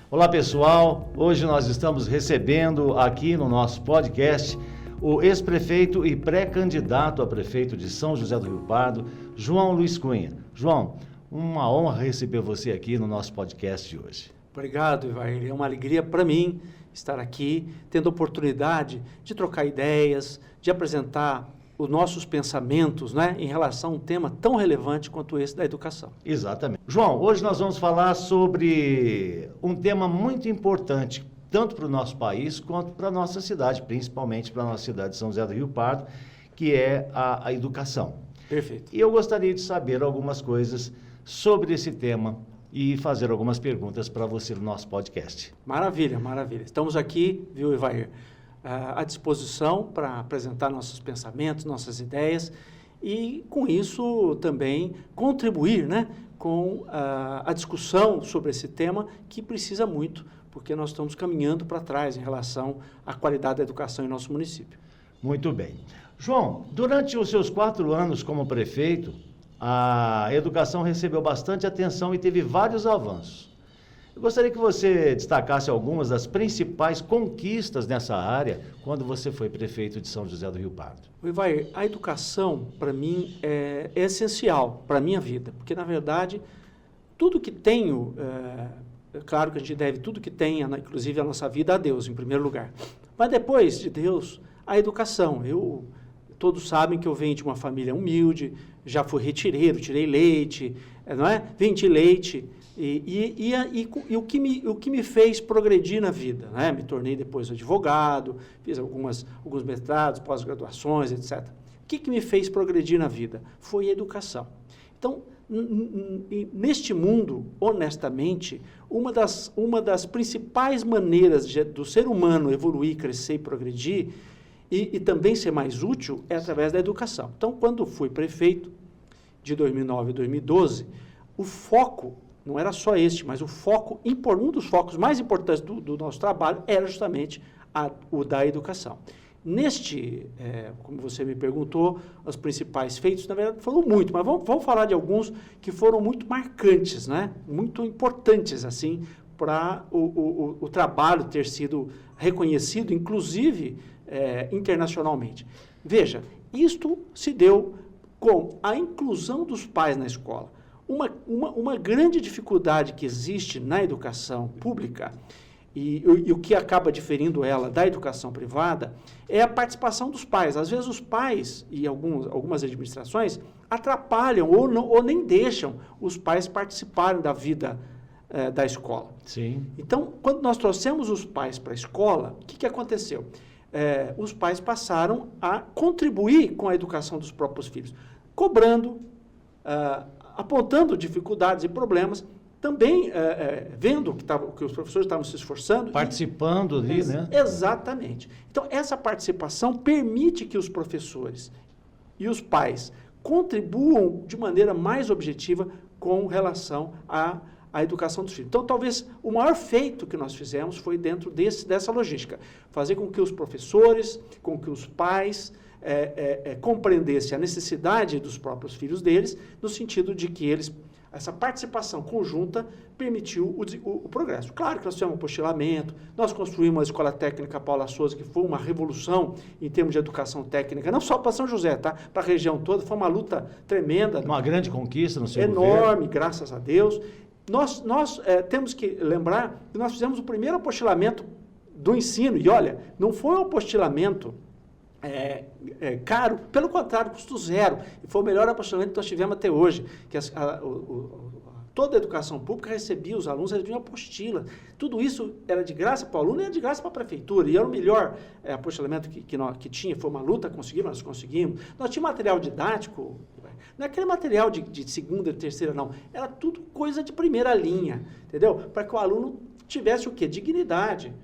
Olá pessoal, hoje nós estamos recebendo aqui no nosso podcast o ex-prefeito e pré-candidato a prefeito de São José do Rio Pardo, João Luiz Cunha. João, uma honra receber você aqui no nosso podcast de hoje. Obrigado, Ivair. É uma alegria para mim estar aqui, tendo a oportunidade de trocar ideias, de apresentar os nossos pensamentos, né, em relação a um tema tão relevante quanto esse da educação. Exatamente. João, hoje nós vamos falar sobre um tema muito importante, tanto para o nosso país quanto para a nossa cidade, principalmente para a nossa cidade de São José do Rio Pardo, que é a educação. Perfeito. E eu gostaria de saber algumas coisas sobre esse tema e fazer algumas perguntas para você no nosso podcast. Maravilha, maravilha. Estamos aqui, viu, Ivair, à disposição para apresentar nossos pensamentos, nossas ideias e, com isso, também contribuir, né, com a discussão sobre esse tema que precisa muito, porque nós estamos caminhando para trás em relação à qualidade da educação em nosso município. Muito bem. João, durante os seus 4 anos como prefeito, a educação recebeu bastante atenção e teve vários avanços. Eu gostaria que você destacasse algumas das principais conquistas nessa área quando você foi prefeito de São José do Rio Pardo. Ivair, a educação, para mim, é essencial para a minha vida, porque, na verdade, tudo que tenho, é claro que a gente deve tudo que tem, inclusive a nossa vida, a Deus, em primeiro lugar. Mas depois de Deus, a educação. Todos sabem que eu venho de uma família humilde, já fui retireiro, tirei leite, não é? Vendi leite. E o que me fez progredir na vida, né? Me tornei depois advogado, fiz alguns mestrados, pós-graduações, etc. O que me fez progredir na vida? Foi a educação. Então, neste mundo, honestamente, uma das principais maneiras do ser humano evoluir, crescer e progredir e também ser mais útil é através da educação. Então, quando fui prefeito, de 2009 a 2012, o foco não era só este, mas um dos focos mais importantes do nosso trabalho era justamente o da educação. Como você me perguntou, os principais feitos, na verdade, foram muito, mas vamos falar de alguns que foram muito marcantes, né? Muito importantes, assim, para o trabalho ter sido reconhecido, inclusive internacionalmente. Veja, isto se deu com a inclusão dos pais na escola. Uma grande dificuldade que existe na educação pública e o que acaba diferindo ela da educação privada é a participação dos pais. Às vezes os pais e algumas administrações atrapalham ou nem deixam os pais participarem da vida da escola. Sim. Então, quando nós trouxemos os pais para a escola, o que aconteceu? Os pais passaram a contribuir com a educação dos próprios filhos, cobrando, apontando dificuldades e problemas, também vendo que os professores estavam se esforçando. Participando ali, né? Exatamente. Então, essa participação permite que os professores e os pais contribuam de maneira mais objetiva com relação à educação dos filhos. Então, talvez o maior feito que nós fizemos foi dentro dessa logística. Fazer com que os professores, com que os pais compreendessem a necessidade dos próprios filhos deles, no sentido de que essa participação conjunta permitiu o progresso. Claro que nós fizemos um apostilamento, nós construímos a Escola Técnica Paula Souza, que foi uma revolução em termos de educação técnica, não só para São José, tá? Para a região toda, foi uma luta tremenda. Uma grande conquista no seu enorme, governo. Graças a Deus. Nós temos que lembrar que nós fizemos o primeiro apostilamento do ensino, e olha, não foi um apostilamento caro, pelo contrário, custo zero, e foi o melhor apostilamento que nós tivemos até hoje, que toda a educação pública recebia, os alunos recebiam apostila, tudo isso era de graça para o aluno e era de graça para a prefeitura, e era o melhor apostilamento que tinha, foi uma luta, nós conseguimos, nós tínhamos material didático, não é aquele material de segunda e terceira, não, era tudo coisa de primeira linha, entendeu? Para que o aluno tivesse o quê? Dignidade.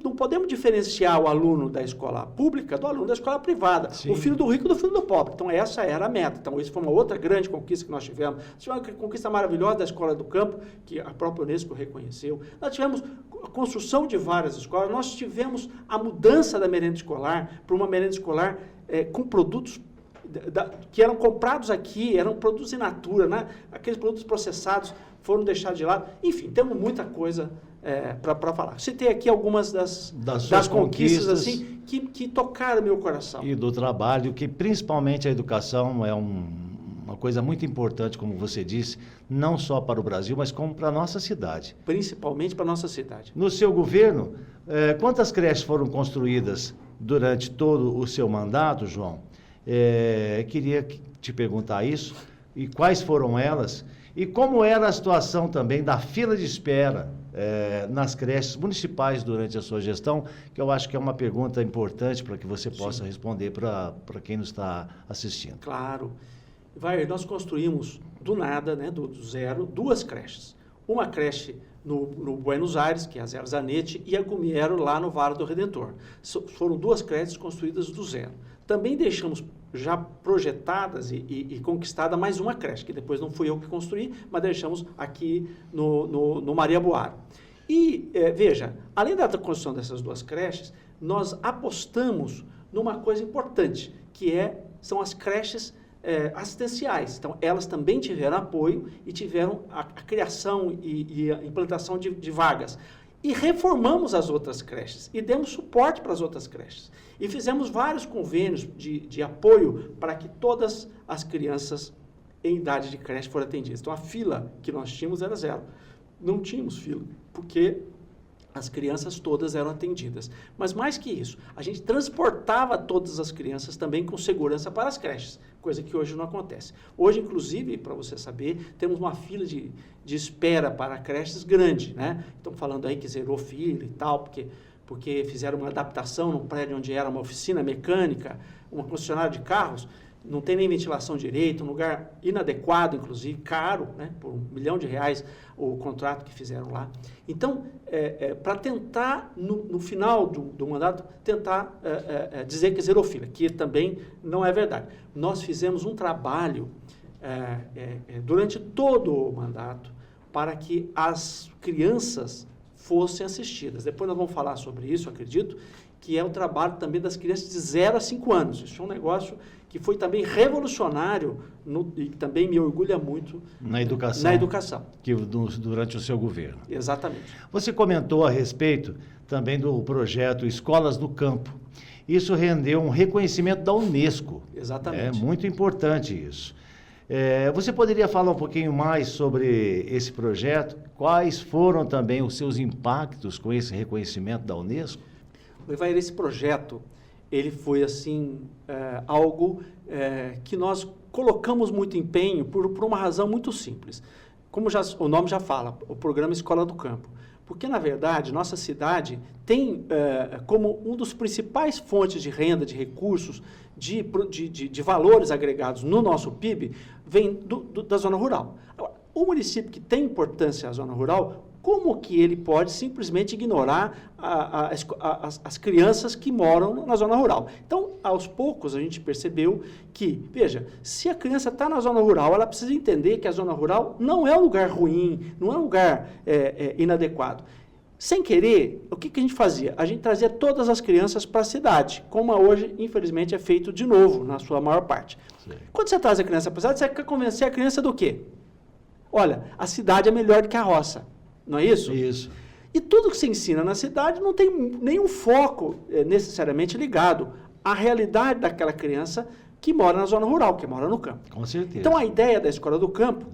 Não podemos diferenciar o aluno da escola pública do aluno da escola privada. Sim. O filho do rico do filho do pobre. Então, essa era a meta. Então, isso foi uma outra grande conquista que nós tivemos. Nós tivemos uma conquista maravilhosa da Escola do Campo, que a própria Unesco reconheceu. Nós tivemos a construção de várias escolas. Nós tivemos a mudança da merenda escolar para uma merenda escolar com produtos que eram comprados aqui, eram produtos in natura, né? Aqueles produtos processados foram deixados de lado. Enfim, temos muita coisa para falar. Citei aqui algumas das conquistas assim, que tocaram meu coração. E do trabalho, que principalmente a educação é uma coisa muito importante, como você disse, não só para o Brasil, mas como para a nossa cidade. Principalmente para a nossa cidade. No seu governo, quantas creches foram construídas durante todo o seu mandato, João? Queria te perguntar isso, e quais foram elas, e como era a situação também da fila de espera nas creches municipais durante a sua gestão, que eu acho que é uma pergunta importante para que você possa responder para quem nos está assistindo. Claro. Nós construímos do nada, né, do zero, 2 creches. Uma creche no Buenos Aires, que é a Zero Zanetti, e a Gumiero lá no Vale do Redentor. Foram 2 creches construídas do zero. Também deixamos já projetadas e conquistada mais uma creche, que depois não fui eu que construí, mas deixamos aqui no Maria Boara. E, veja, além da construção dessas 2 creches, nós apostamos numa coisa importante, que são as creches assistenciais. Então, elas também tiveram apoio e tiveram a criação e a implantação de vagas. E reformamos as outras creches e demos suporte para as outras creches. E fizemos vários convênios de apoio para que todas as crianças em idade de creche foram atendidas. Então, a fila que nós tínhamos era 0. Não tínhamos fila, porque as crianças todas eram atendidas. Mas mais que isso, a gente transportava todas as crianças também com segurança para as creches, coisa que hoje não acontece. Hoje, inclusive, para você saber, temos uma fila de espera para creches grande, né? Estão falando aí que zerou fila e tal, porque fizeram uma adaptação num prédio onde era uma oficina mecânica, uma concessionária de carros, não tem nem ventilação direito, um lugar inadequado, inclusive, caro, né? Por R$1 milhão o contrato que fizeram lá. Então, para tentar, no final do mandato, tentar dizer que zerou fila, que também não é verdade. Nós fizemos um trabalho durante todo o mandato para que as crianças fossem assistidas. Depois nós vamos falar sobre isso, acredito, que é o trabalho também das crianças de 0 a 5 anos. Isso é um negócio que foi também revolucionário e também me orgulha muito na educação. Na educação. Durante o seu governo. Exatamente. Você comentou a respeito também do projeto Escolas no Campo. Isso rendeu um reconhecimento da Unesco. Exatamente. É muito importante isso. Você poderia falar um pouquinho mais sobre esse projeto? Quais foram também os seus impactos com esse reconhecimento da Unesco? Esse projeto, ele foi assim, algo que nós colocamos muito empenho por uma razão muito simples. Como o nome já fala, o programa Escola do Campo. Porque, na verdade, nossa cidade tem como um dos principais fontes de renda, de recursos, de valores agregados no nosso PIB, vem da zona rural. Agora, o município que tem importância à zona rural, como que ele pode simplesmente ignorar as crianças que moram na zona rural? Então, aos poucos, a gente percebeu que, veja, se a criança está na zona rural, ela precisa entender que a zona rural não é um lugar ruim, não é um lugar inadequado. Sem querer, o que a gente fazia? A gente trazia todas as crianças para a cidade, como hoje, infelizmente, é feito de novo, na sua maior parte. Sim. Quando você traz a criança para a cidade, você quer convencer a criança do quê? Olha, a cidade é melhor do que a roça. Não é isso? Isso. E tudo que se ensina na cidade não tem nenhum foco necessariamente ligado à realidade daquela criança que mora na zona rural, que mora no campo. Com certeza. Então, a ideia da Escola do Campo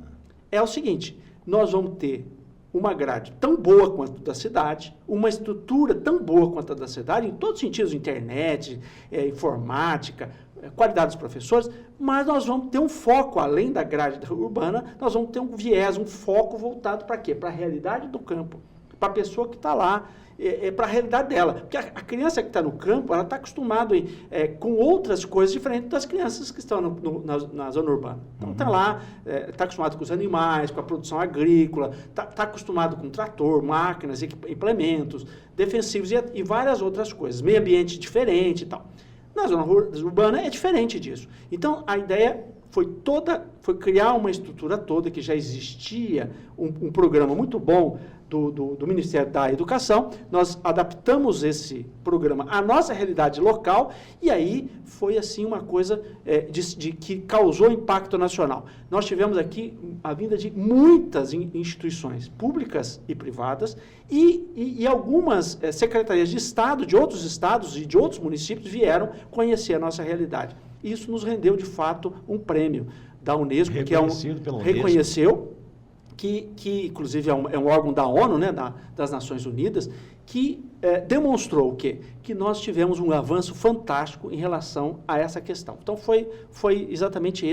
é o seguinte: nós vamos ter uma grade tão boa quanto da cidade, uma estrutura tão boa quanto a da cidade, em todos os sentidos, internet, informática, qualidade dos professores, mas nós vamos ter um foco, além da grade urbana, nós vamos ter um viés, um foco voltado para quê? Para a realidade do campo, para a pessoa que está lá, para a realidade dela. Porque a criança que está no campo, ela está acostumada com outras coisas diferentes das crianças que estão na zona urbana. Então, está lá, está acostumado com os animais, com a produção agrícola, está acostumado com trator, máquinas, implementos, defensivos e várias outras coisas, meio ambiente diferente e tal. Na zona urbana é diferente disso. Então, a ideia foi criar uma estrutura toda que já existia, um programa muito bom do Ministério da Educação. Nós adaptamos esse programa à nossa realidade local e aí foi assim uma coisa que causou impacto nacional. Nós tivemos aqui a vinda de muitas instituições públicas e privadas e algumas secretarias de Estado, de outros estados e de outros municípios vieram conhecer a nossa realidade. Isso nos rendeu, de fato, um prêmio da Unesco, que reconheceu, que inclusive é um órgão da ONU, né, das Nações Unidas, que demonstrou o quê? Que nós tivemos um avanço fantástico em relação a essa questão. Então, foi exatamente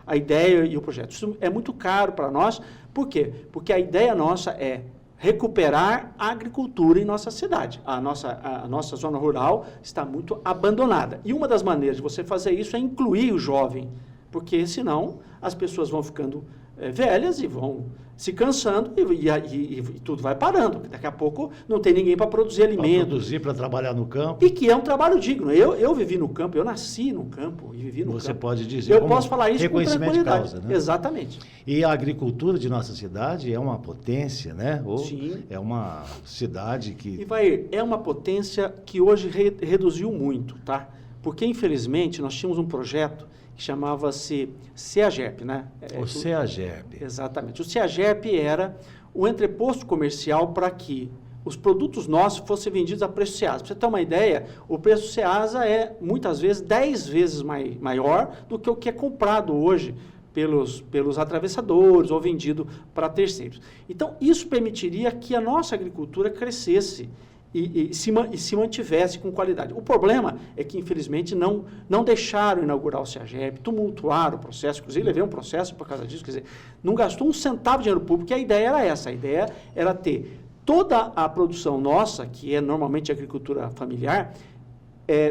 a ideia e o projeto. Isso é muito caro para nós. Por quê? Porque a ideia nossa é recuperar a agricultura em nossa cidade. A nossa zona rural está muito abandonada. E uma das maneiras de você fazer isso é incluir o jovem, porque senão as pessoas vão ficando velhas e vão se cansando e tudo vai parando. Daqui a pouco não tem ninguém para produzir alimentos. Para trabalhar no campo. E que é um trabalho digno. Eu vivi no campo, eu nasci no campo e vivi no campo. Você pode dizer eu posso falar isso com tranquilidade. De causa, né? Exatamente. E a agricultura de nossa cidade é uma potência, né? Sim. É uma cidade que... E é uma potência que hoje reduziu muito, tá? Porque, infelizmente, nós tínhamos um projeto que chamava-se CEAGEP, né? O CEAGEP. Exatamente. O CEAGEP era o entreposto comercial para que os produtos nossos fossem vendidos a preço Ceasa. Para você ter uma ideia, o preço Ceasa é, muitas vezes, 10 vezes maior do que o que é comprado hoje pelos atravessadores ou vendido para terceiros. Então, isso permitiria que a nossa agricultura crescesse e se mantivesse com qualidade. O problema é que, infelizmente, não deixaram inaugurar o CEAGEP, tumultuaram o processo, inclusive levei um processo por causa disso, quer dizer, não gastou um centavo de dinheiro público, e a ideia era essa, a ideia era ter toda a produção nossa, que é normalmente agricultura familiar,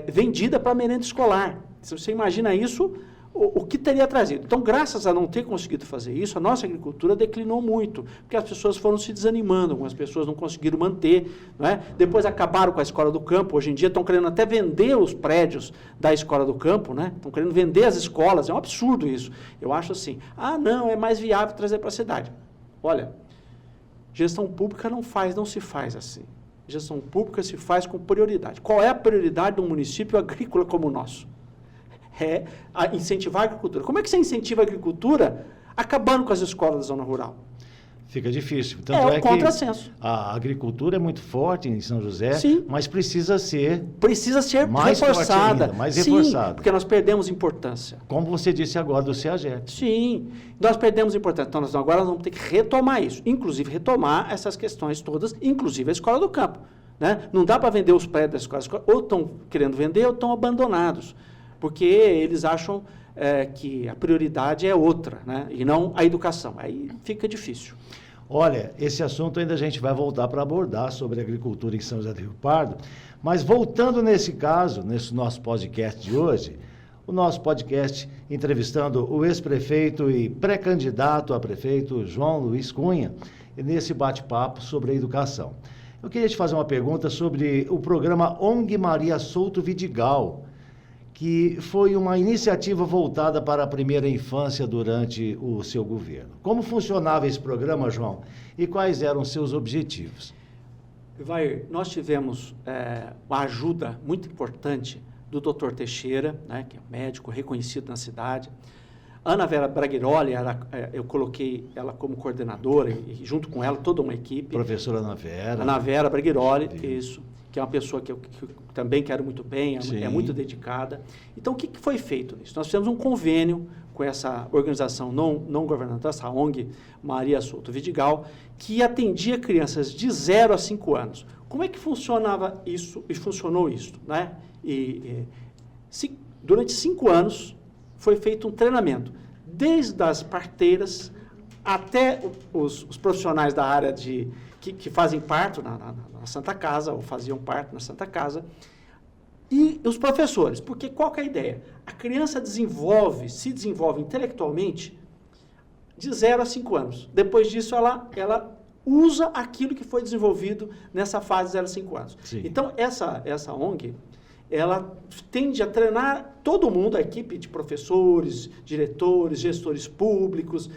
vendida para merenda escolar. Se você imagina isso, o que teria trazido? Então, graças a não ter conseguido fazer isso, a nossa agricultura declinou muito, porque as pessoas foram se desanimando, algumas pessoas não conseguiram manter, não é? Depois acabaram com a escola do campo, hoje em dia estão querendo até vender os prédios da escola do campo, né? Estão querendo vender as escolas, é um absurdo isso. Eu acho assim, não, é mais viável trazer para a cidade. Olha, gestão pública não se faz assim. Gestão pública se faz com prioridade. Qual é a prioridade de um município agrícola como o nosso? É incentivar a agricultura. Como é que você incentiva a agricultura acabando com as escolas da zona rural? Fica difícil. Tanto um contrassenso. A agricultura é muito forte em São José, sim, mas precisa ser mais reforçada. Ainda, mais sim, reforçada. Porque nós perdemos importância. Como você disse agora do CEAGEP. Sim, nós perdemos importância. Então, agora nós vamos ter que retomar isso. Inclusive, retomar essas questões todas, inclusive a escola do campo. Né? Não dá para vender os prédios da escola. Ou estão querendo vender ou estão abandonados. Porque eles acham que a prioridade é outra, né? E não a educação. Aí fica difícil. Olha, esse assunto ainda a gente vai voltar para abordar sobre agricultura em São José do Rio Pardo, mas voltando nesse caso, nesse nosso podcast de hoje, o nosso podcast entrevistando o ex-prefeito e pré-candidato a prefeito João Luiz Cunha, nesse bate-papo sobre a educação. Eu queria te fazer uma pergunta sobre o programa ONG Maria Souto Vidigal, que foi uma iniciativa voltada para a primeira infância durante o seu governo. Como funcionava esse programa, João? E quais eram os seus objetivos? Nós tivemos uma ajuda muito importante do Dr. Teixeira, né, que é um médico reconhecido na cidade. Ana Vera Braghiroli, eu coloquei ela como coordenadora e junto com ela toda uma equipe. Professora Ana Vera. Ana Vera Braghiroli, isso. Que é uma pessoa que eu também quero muito bem, é muito dedicada. Então, o que foi feito nisso? Nós fizemos um convênio com essa organização não governamental, essa ONG Maria Souto Vidigal, que atendia crianças de 0 a 5 anos. Como é que funcionava isso e funcionou isso? Né? Durante 5 anos foi feito um treinamento, desde as parteiras até os profissionais da área que fazem parto na Santa Casa, ou faziam parto na Santa Casa, e os professores, porque qual que é a ideia? A criança se desenvolve intelectualmente de 0 a 5 anos. Depois disso, ela usa aquilo que foi desenvolvido nessa fase de 0 a 5 anos. Sim. Então, essa ONG, ela tende a treinar todo mundo, a equipe de professores, diretores, gestores públicos,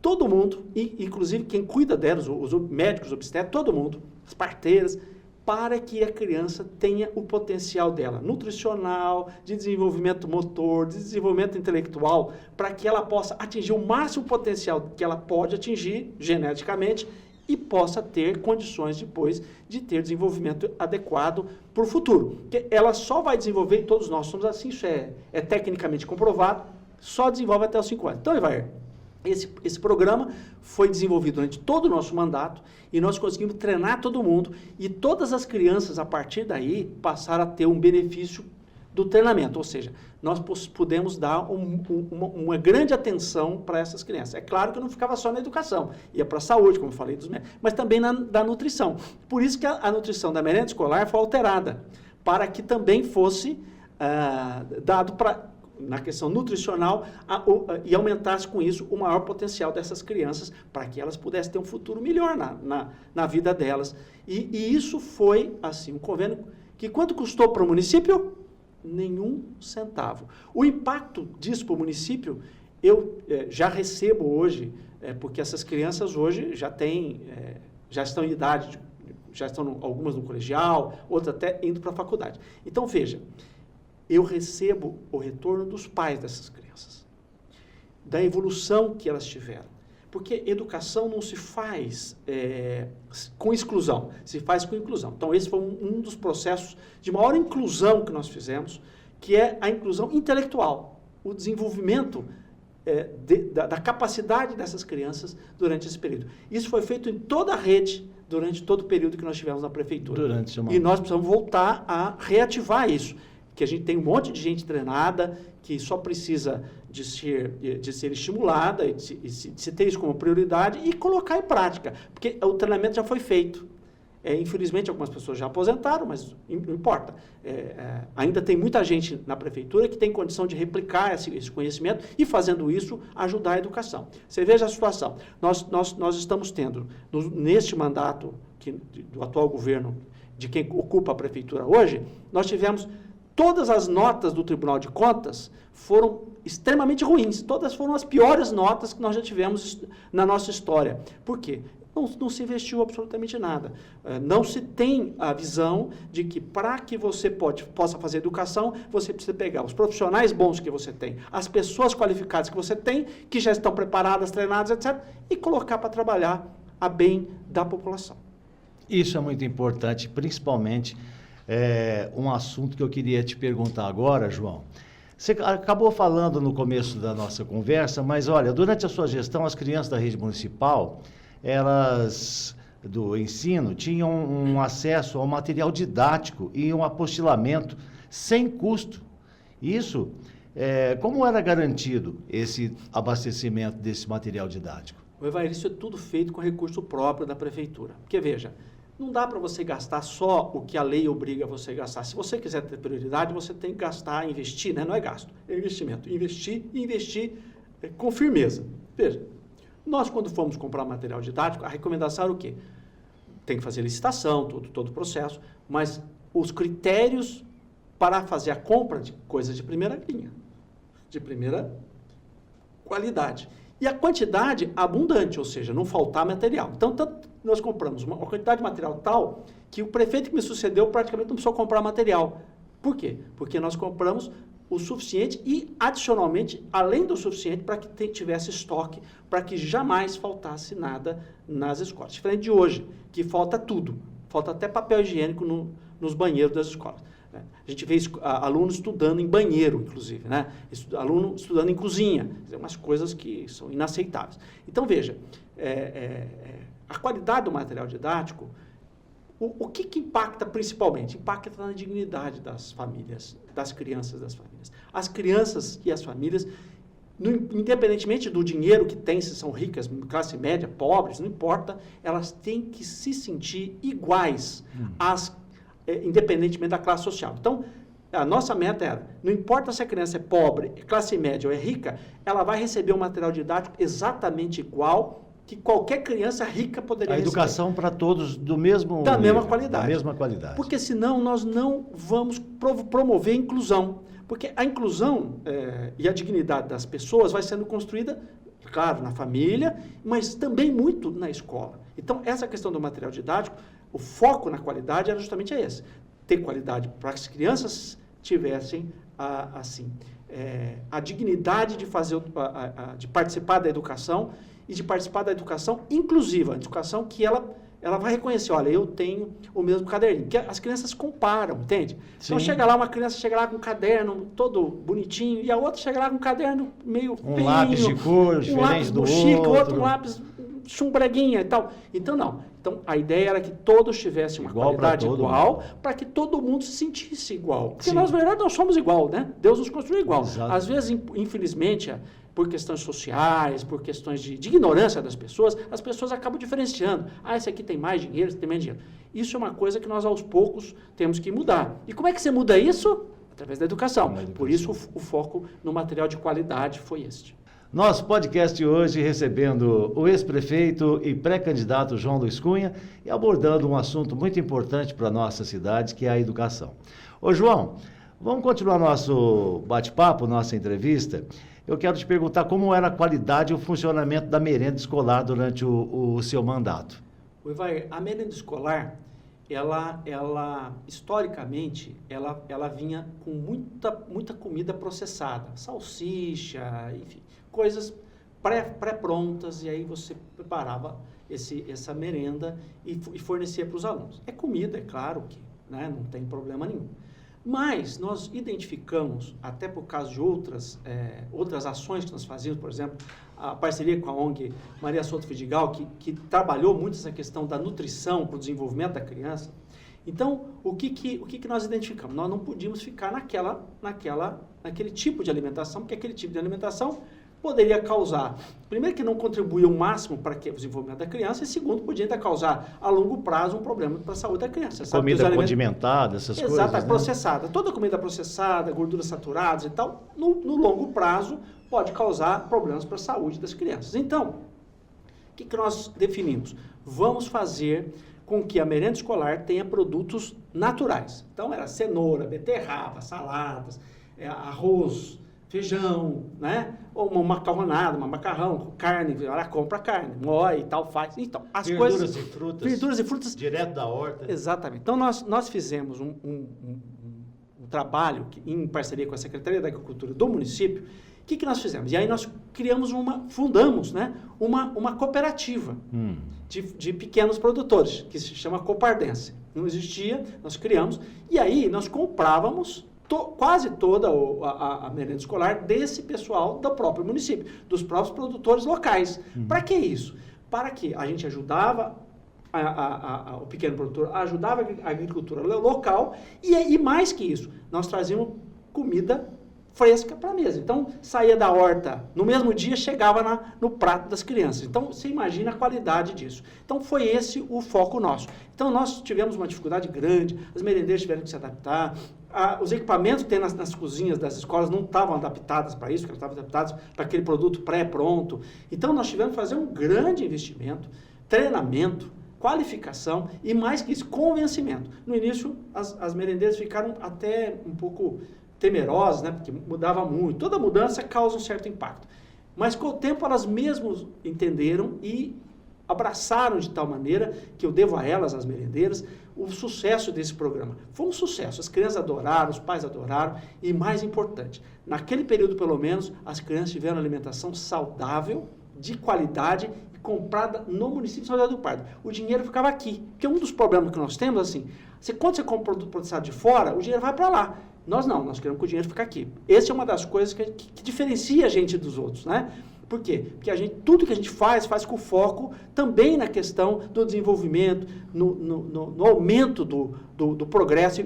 todo mundo, inclusive quem cuida delas, os médicos, obstetras, todo mundo, as parteiras, para que a criança tenha o potencial dela, nutricional, de desenvolvimento motor, de desenvolvimento intelectual, para que ela possa atingir o máximo potencial que ela pode atingir geneticamente e possa ter condições depois de ter desenvolvimento adequado para o futuro. Porque ela só vai desenvolver, e todos nós somos assim, isso é tecnicamente comprovado, só desenvolve até os 5 anos. Então, Evair, esse programa foi desenvolvido durante todo o nosso mandato e nós conseguimos treinar todo mundo e todas as crianças, a partir daí, passaram a ter um benefício do treinamento, ou seja, nós pudemos dar uma grande atenção para essas crianças. É claro que não ficava só na educação, ia para a saúde, como eu falei, dos médicos, mas também da nutrição. Por isso que a nutrição da merenda escolar foi alterada, para que também fosse dado na questão nutricional e aumentasse com isso o maior potencial dessas crianças para que elas pudessem ter um futuro melhor na vida delas. E isso foi, assim, um convênio que quanto custou para o município? Nenhum centavo. O impacto disso para o município, eu já recebo hoje, porque essas crianças hoje já estão em idade, já estão algumas no colegial, outras até indo para a faculdade. Então, veja, eu recebo o retorno dos pais dessas crianças, da evolução que elas tiveram. Porque educação não se faz com exclusão, se faz com inclusão. Então, esse foi um dos processos de maior inclusão que nós fizemos, que é a inclusão intelectual, o desenvolvimento da capacidade dessas crianças durante esse período. Isso foi feito em toda a rede durante todo o período que nós tivemos na prefeitura. E nós precisamos voltar a reativar isso, que a gente tem um monte de gente treinada, que só precisa de ser estimulada, de se ter isso como prioridade e colocar em prática, porque o treinamento já foi feito. Infelizmente, algumas pessoas já aposentaram, mas não importa. Ainda tem muita gente na prefeitura que tem condição de replicar esse conhecimento e, fazendo isso, ajudar a educação. Você veja a situação. Nós estamos tendo, neste mandato do atual governo, de quem ocupa a prefeitura hoje, nós tivemos todas as notas do Tribunal de Contas foram extremamente ruins. Todas foram as piores notas que nós já tivemos na nossa história. Por quê? Não se investiu absolutamente nada. Não se tem a visão de que para que você possa fazer educação, você precisa pegar os profissionais bons que você tem, as pessoas qualificadas que você tem, que já estão preparadas, treinadas, etc., e colocar para trabalhar a bem da população. Isso é muito importante, principalmente um assunto que eu queria te perguntar agora, João. Você acabou falando no começo da nossa conversa, mas olha, durante a sua gestão, as crianças da rede municipal, elas do ensino, tinham um acesso ao material didático e um apostilamento sem custo. Isso, como era garantido esse abastecimento desse material didático? Evair, isso é tudo feito com recurso próprio da prefeitura. Porque, veja, não dá para você gastar só o que a lei obriga você a gastar. Se você quiser ter prioridade, você tem que gastar, investir, né? Não é gasto, é investimento. Investir com firmeza. Veja, nós quando fomos comprar material didático, a recomendação era o quê? Tem que fazer licitação, todo o processo, mas os critérios para fazer a compra de coisas de primeira linha, de primeira qualidade. E a quantidade abundante, ou seja, não faltar material. Então, nós compramos uma quantidade de material tal que o prefeito que me sucedeu praticamente não precisou comprar material. Por quê? Porque nós compramos o suficiente e, adicionalmente, além do suficiente, para que tivesse estoque, para que jamais faltasse nada nas escolas. Diferente de hoje, que falta tudo. Falta até papel higiênico nos banheiros das escolas. A gente vê alunos estudando em banheiro, inclusive, né? Aluno estudando em cozinha, umas coisas que são inaceitáveis. Então, veja, a qualidade do material didático, o que impacta principalmente? Impacta na dignidade das famílias, das crianças das famílias. As crianças e as famílias, independentemente do dinheiro que têm, se são ricas, classe média, pobres, não importa, elas têm que se sentir iguais independentemente da classe social. Então, a nossa meta era, não importa se a criança é pobre, classe média ou é rica, ela vai receber um material didático exatamente igual que qualquer criança rica poderia receber. A educação para todos do mesmo da nível, mesma qualidade. Da mesma qualidade. Porque senão nós não vamos promover a inclusão. Porque a inclusão e a dignidade das pessoas vai sendo construída, claro, na família, mas também muito na escola. Então, essa questão do material didático, o foco na qualidade era justamente esse. Ter qualidade para que as crianças tivessem, a dignidade de fazer, de participar da educação e de participar da educação inclusiva, a educação que ela vai reconhecer, olha, eu tenho o mesmo caderninho, porque as crianças comparam, entende? Sim. Então uma criança chega lá com um caderno todo bonitinho, e a outra chega lá com um caderno meio um lápis de cor diferente do outro. Um lápis chumbreguinha e tal. Então, não. Então, a ideia era que todos tivessem uma qualidade igual, para que todo mundo se sentisse igual. Porque nós, na verdade, nós somos igual, né? Deus nos construiu igual. Exato. Às vezes, infelizmente, por questões sociais, por questões de ignorância das pessoas, as pessoas acabam diferenciando. Esse aqui tem mais dinheiro, esse tem menos dinheiro. Isso é uma coisa que nós, aos poucos, temos que mudar. E como é que você muda isso? Através da educação. Por isso, o foco no material de qualidade foi este. Nosso podcast hoje recebendo o ex-prefeito e pré-candidato João Luiz Cunha e abordando um assunto muito importante para a nossa cidade, que é a educação. Ô João, vamos continuar nosso bate-papo, nossa entrevista. Eu quero te perguntar como era a qualidade e o funcionamento da merenda escolar durante o seu mandato. A merenda escolar, ela historicamente, ela vinha com muita comida processada, salsicha, enfim, coisas pré-prontas, e aí você preparava essa merenda e fornecia para os alunos. É comida, é claro que, né, não tem problema nenhum. Mas nós identificamos, até por causa de outras ações que nós fazíamos, por exemplo, a parceria com a ONG Maria Souto Vidigal, que trabalhou muito essa questão da nutrição para o desenvolvimento da criança. Então, o que nós identificamos? Nós não podíamos ficar naquele tipo de alimentação, porque aquele tipo de alimentação poderia causar, primeiro, que não contribuía o máximo para o desenvolvimento da criança, e segundo, podia ainda causar a longo prazo um problema para a saúde da criança. Comida condimentada, essas coisas, exato, né? Processada. Toda comida processada, gorduras saturadas e tal, no longo prazo pode causar problemas para a saúde das crianças. Então, o que nós definimos? Vamos fazer com que a merenda escolar tenha produtos naturais. Então, era cenoura, beterraba, saladas, arroz, feijão, né? Ou uma macarronada, um macarrão, carne, ela compra carne, moe e tal, faz. Então, as verduras coisas... e Verduras e frutas. Direto da horta. Exatamente. Então, nós fizemos um trabalho em parceria com a Secretaria da Agricultura do município. O que nós fizemos? E aí nós fundamos, né, uma cooperativa de pequenos produtores, que se chama Copardense. Não existia, nós criamos, e aí nós comprávamos quase toda a merenda escolar desse pessoal do próprio município, dos próprios produtores locais. Para que isso? Para que a gente ajudava o pequeno produtor, ajudava a agricultura local, e mais que isso, nós trazíamos comida fresca para a mesa. Então, saía da horta, no mesmo dia chegava no prato das crianças. Então, você imagina a qualidade disso. Então, foi esse o foco nosso. Então, nós tivemos uma dificuldade grande, as merendeiras tiveram que se adaptar, os equipamentos que tem nas cozinhas das escolas não estavam adaptados para isso, porque estavam adaptados para aquele produto pré-pronto. Então, nós tivemos que fazer um grande investimento, treinamento, qualificação e, mais que isso, convencimento. No início, as merendeiras ficaram até um pouco temerosas, né? Porque mudava muito. Toda mudança causa um certo impacto. Mas com o tempo elas mesmas entenderam e abraçaram de tal maneira que eu devo a elas, as merendeiras, o sucesso desse programa. Foi um sucesso. As crianças adoraram, os pais adoraram e, mais importante, naquele período pelo menos, as crianças tiveram alimentação saudável, de qualidade e comprada no município de São José do Pardo. O dinheiro ficava aqui. Porque um dos problemas que nós temos, assim, quando você compra um produto processado de fora, o dinheiro vai para lá. Nós não, nós queremos que o dinheiro fique aqui. Essa é uma das coisas que diferencia a gente dos outros, né? Por quê? Porque tudo que a gente faz com foco também na questão do desenvolvimento, no aumento do progresso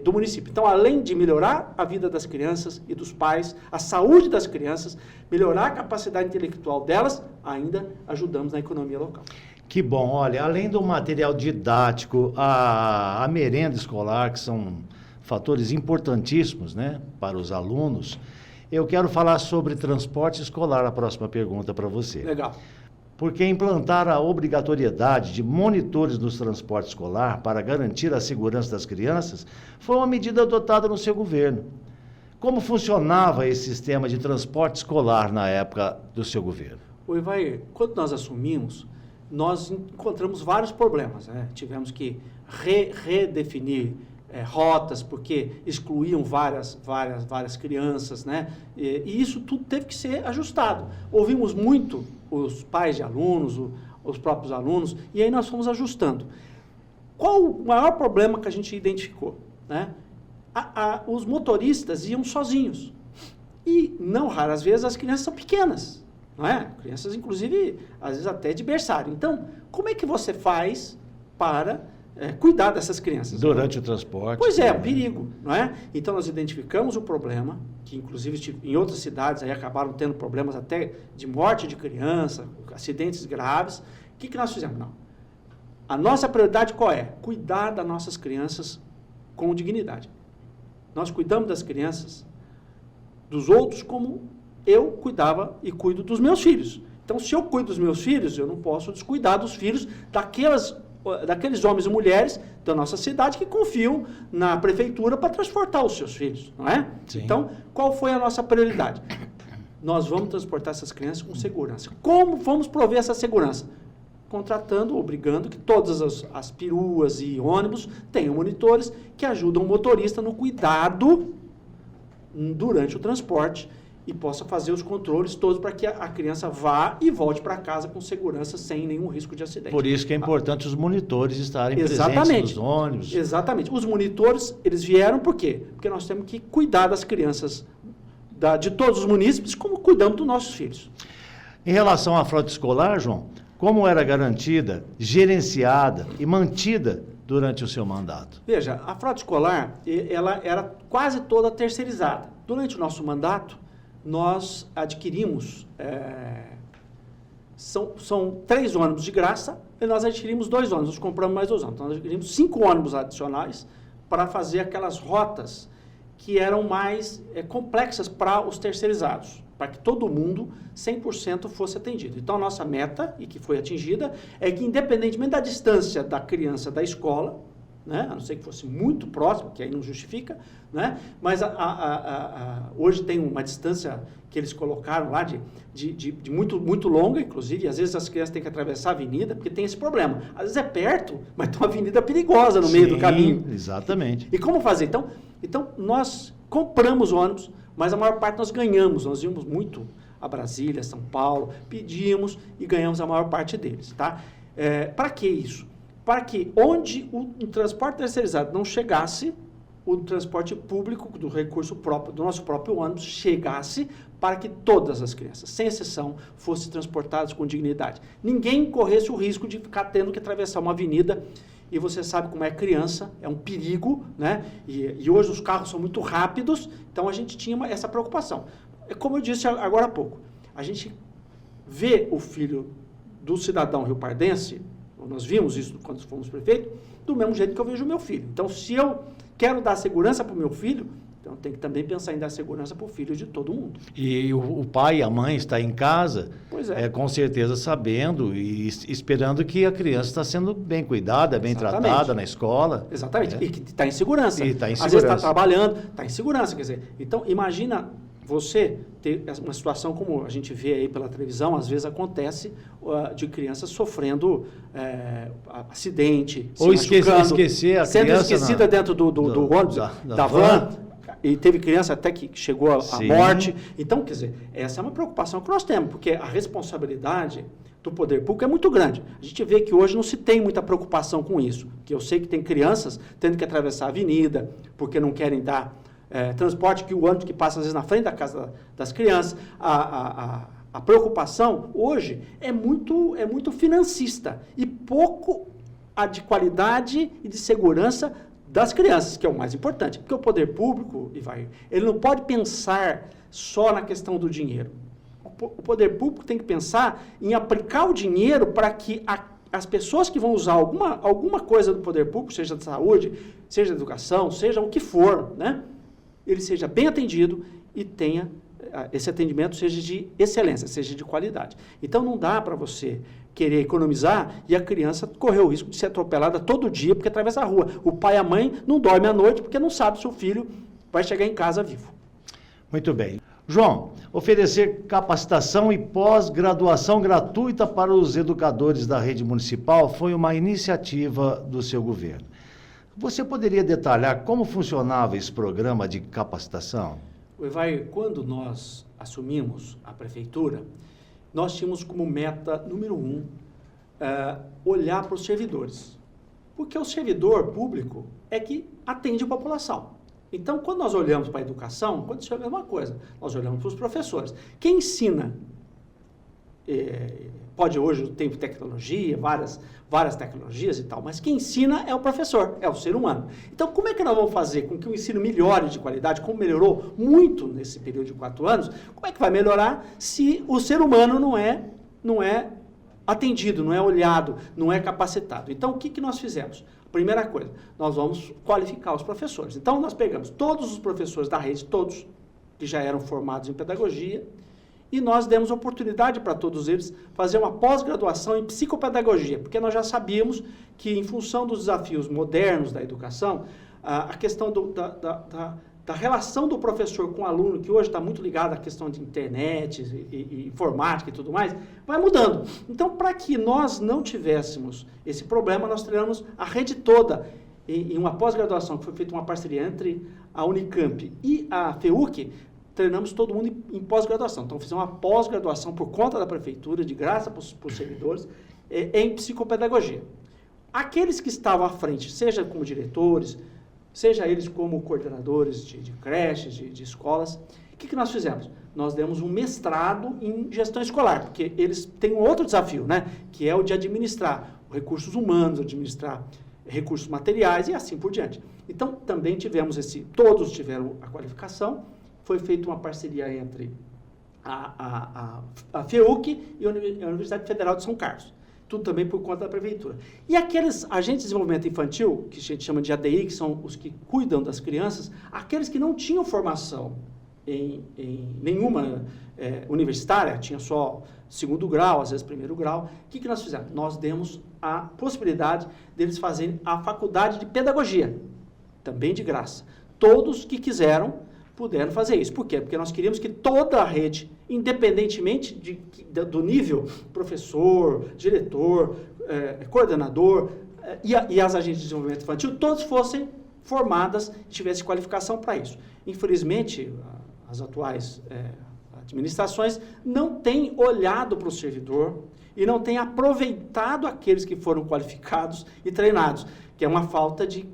do município. Então, além de melhorar a vida das crianças e dos pais, a saúde das crianças, melhorar a capacidade intelectual delas, ainda ajudamos na economia local. Que bom. Olha, além do material didático, a merenda escolar, que são fatores importantíssimos, né, para os alunos, eu quero falar sobre transporte escolar, a próxima pergunta para você. Legal. porque implantar a obrigatoriedade de monitores no transporte escolar para garantir a segurança das crianças foi uma medida adotada no seu governo. Como funcionava esse sistema de transporte escolar na época do seu governo? O Ivair, quando nós assumimos, nós encontramos vários problemas, né? Tivemos que redefinir rotas, porque excluíam várias crianças, né? E isso tudo teve que ser ajustado. Ouvimos muito os pais de alunos, os próprios alunos, e aí nós fomos ajustando. Qual o maior problema que a gente identificou, né? Os motoristas iam sozinhos. E, não raras vezes, as crianças são pequenas, não é? Crianças, inclusive, às vezes até de berçário. Então, como é que você faz para cuidar dessas crianças? Durante o transporte. Pois é, um perigo, não é? Então, nós identificamos o problema, que inclusive em outras cidades aí acabaram tendo problemas até de morte de criança, acidentes graves. O que nós fizemos? Não. A nossa prioridade qual é? Cuidar das nossas crianças com dignidade. Nós cuidamos das crianças, dos outros, como eu cuidava e cuido dos meus filhos. Então, se eu cuido dos meus filhos, eu não posso descuidar dos filhos daqueles homens e mulheres da nossa cidade que confiam na prefeitura para transportar os seus filhos, não é? Sim. Então, qual foi a nossa prioridade? Nós vamos transportar essas crianças com segurança. Como vamos prover essa segurança? Contratando, obrigando que todas as peruas e ônibus tenham monitores que ajudam o motorista no cuidado durante o transporte e possa fazer os controles todos para que a criança vá e volte para casa com segurança, sem nenhum risco de acidente. Por isso que é importante os monitores estarem Exatamente. presentes nos ônibus. Exatamente. Os monitores, eles vieram por quê? Porque nós temos que cuidar das crianças de todos os munícipes, como cuidamos dos nossos filhos. Em relação à frota escolar, João, como era garantida, gerenciada e mantida durante o seu mandato? Veja, a frota escolar, ela era quase toda terceirizada. Durante o nosso mandato, nós adquirimos, são 3 ônibus de graça, e nós adquirimos 2 ônibus, nós compramos mais 2 ônibus. Então, nós adquirimos 5 ônibus adicionais para fazer aquelas rotas que eram mais complexas para os terceirizados, para que todo mundo, 100%, fosse atendido. Então, a nossa meta, e que foi atingida, é que, independentemente da distância da criança da escola, né, a não ser que fosse muito próximo, que aí não justifica, né, mas hoje tem uma distância que eles colocaram lá de muito, muito longa, inclusive, e às vezes as crianças têm que atravessar a avenida, porque tem esse problema. Às vezes é perto, mas tem uma avenida perigosa no meio do caminho. Exatamente. E como fazer? Então, nós compramos ônibus, mas a maior parte nós ganhamos. Nós íamos muito a Brasília, São Paulo, pedíamos e ganhamos a maior parte deles, tá? Para que isso? Para que onde o transporte terceirizado não chegasse, o transporte público do recurso próprio, do nosso próprio ônibus, chegasse para que todas as crianças, sem exceção, fossem transportadas com dignidade. Ninguém corresse o risco de ficar tendo que atravessar uma avenida, e você sabe como é criança, é um perigo, né? E hoje os carros são muito rápidos, então a gente tinha essa preocupação. Como eu disse agora há pouco, a gente vê o filho do cidadão riopardense, nós vimos isso quando fomos prefeito, do mesmo jeito que eu vejo o meu filho. Então, se eu quero dar segurança para o meu filho, então tem que também pensar em dar segurança para o filho de todo mundo. E o pai e a mãe está em casa, com certeza sabendo e esperando que a criança está sendo bem cuidada, bem tratada na escola. Exatamente, e que está em segurança. E está em segurança. Às vezes está trabalhando, está em segurança. Quer dizer, então, imagina você ter uma situação como a gente vê aí pela televisão, às vezes acontece de crianças sofrendo acidente, ou esquecer a sendo criança esquecida dentro do ônibus, da van, e teve criança até que chegou à morte. Então, quer dizer, essa é uma preocupação que nós temos, porque a responsabilidade do poder público é muito grande. A gente vê que hoje não se tem muita preocupação com isso, que eu sei que tem crianças tendo que atravessar a avenida, porque não querem dar transporte, que o ônibus que passa às vezes na frente da casa das crianças. A preocupação hoje é muito financista e pouco a de qualidade e de segurança das crianças, que é o mais importante. Porque o poder público, ele não pode pensar só na questão do dinheiro. O poder público tem que pensar em aplicar o dinheiro para que as pessoas que vão usar alguma coisa do poder público, seja de saúde, seja de educação, seja o que for, né, ele seja bem atendido e tenha esse atendimento seja de excelência, seja de qualidade. Então, não dá para você querer economizar e a criança correr o risco de ser atropelada todo dia porque atravessa a rua. O pai e a mãe não dormem à noite porque não sabe se o filho vai chegar em casa vivo. Muito bem. João, oferecer capacitação e pós-graduação gratuita para os educadores da rede municipal foi uma iniciativa do seu governo. Você poderia detalhar como funcionava esse programa de capacitação? Quando nós assumimos a prefeitura, nós tínhamos como meta número 1 olhar para os servidores. Porque o servidor público é que atende a população. Então, quando nós olhamos para a educação, aconteceu a mesma coisa. Nós olhamos para os professores. Quem ensina, pode hoje, tem tecnologia, várias tecnologias e tal, mas quem ensina é o professor, é o ser humano. Então, como é que nós vamos fazer com que o ensino melhore de qualidade, como melhorou muito nesse período de 4 anos, como é que vai melhorar se o ser humano não é atendido, não é olhado, não é capacitado? Então, o que nós fizemos? Primeira coisa, nós vamos qualificar os professores. Então, nós pegamos todos os professores da rede, todos, que já eram formados em pedagogia, e nós demos oportunidade para todos eles fazer uma pós-graduação em psicopedagogia, porque nós já sabíamos que, em função dos desafios modernos da educação, a questão da relação do professor com o aluno, que hoje está muito ligada à questão de internet e informática e tudo mais, vai mudando. Então, para que nós não tivéssemos esse problema, nós treinamos a rede toda em uma pós-graduação, que foi feita uma parceria entre a Unicamp e a FEUC, treinamos todo mundo em pós-graduação. Então, fizemos uma pós-graduação por conta da prefeitura, de graça para os servidores, em psicopedagogia. Aqueles que estavam à frente, seja como diretores, seja eles como coordenadores de creches, de escolas, o que nós fizemos? Nós demos um mestrado em gestão escolar, porque eles têm um outro desafio, né? Que é o de administrar recursos humanos, administrar recursos materiais e assim por diante. Então, também tivemos todos tiveram a qualificação, foi feita uma parceria entre a FEUC e a Universidade Federal de São Carlos. Tudo também por conta da prefeitura. E aqueles agentes de desenvolvimento infantil, que a gente chama de ADI, que são os que cuidam das crianças, aqueles que não tinham formação em nenhuma universitária, tinha só 2º grau, às vezes 1º grau, o que nós fizemos? Nós demos a possibilidade deles fazerem a faculdade de pedagogia, também de graça. Todos que quiseram puderam fazer isso. Por quê? Porque nós queríamos que toda a rede, independentemente do nível, professor, diretor, coordenador e as agentes de desenvolvimento infantil, todos fossem formadas e tivessem qualificação para isso. Infelizmente, as atuais administrações não têm olhado para o servidor e não têm aproveitado aqueles que foram qualificados e treinados, que é uma falta de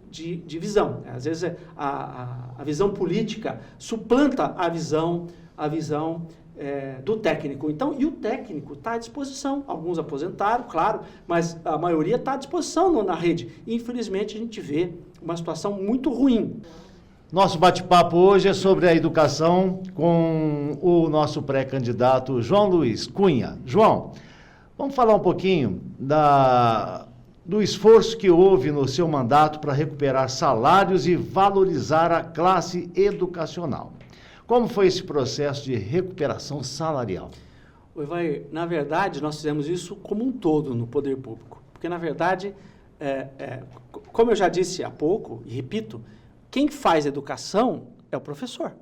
visão. Às vezes a visão política suplanta a visão do técnico. Então, e o técnico está à disposição. Alguns aposentaram, claro, mas a maioria está à disposição na rede. E, infelizmente, a gente vê uma situação muito ruim. Nosso bate-papo hoje é sobre a educação com o nosso pré-candidato João Luiz Cunha. João, vamos falar um pouquinho do esforço que houve no seu mandato para recuperar salários e valorizar a classe educacional. Como foi esse processo de recuperação salarial? Na verdade, nós fizemos isso como um todo no poder público. Porque, na verdade, como eu já disse há pouco, e repito, quem faz educação é o professor.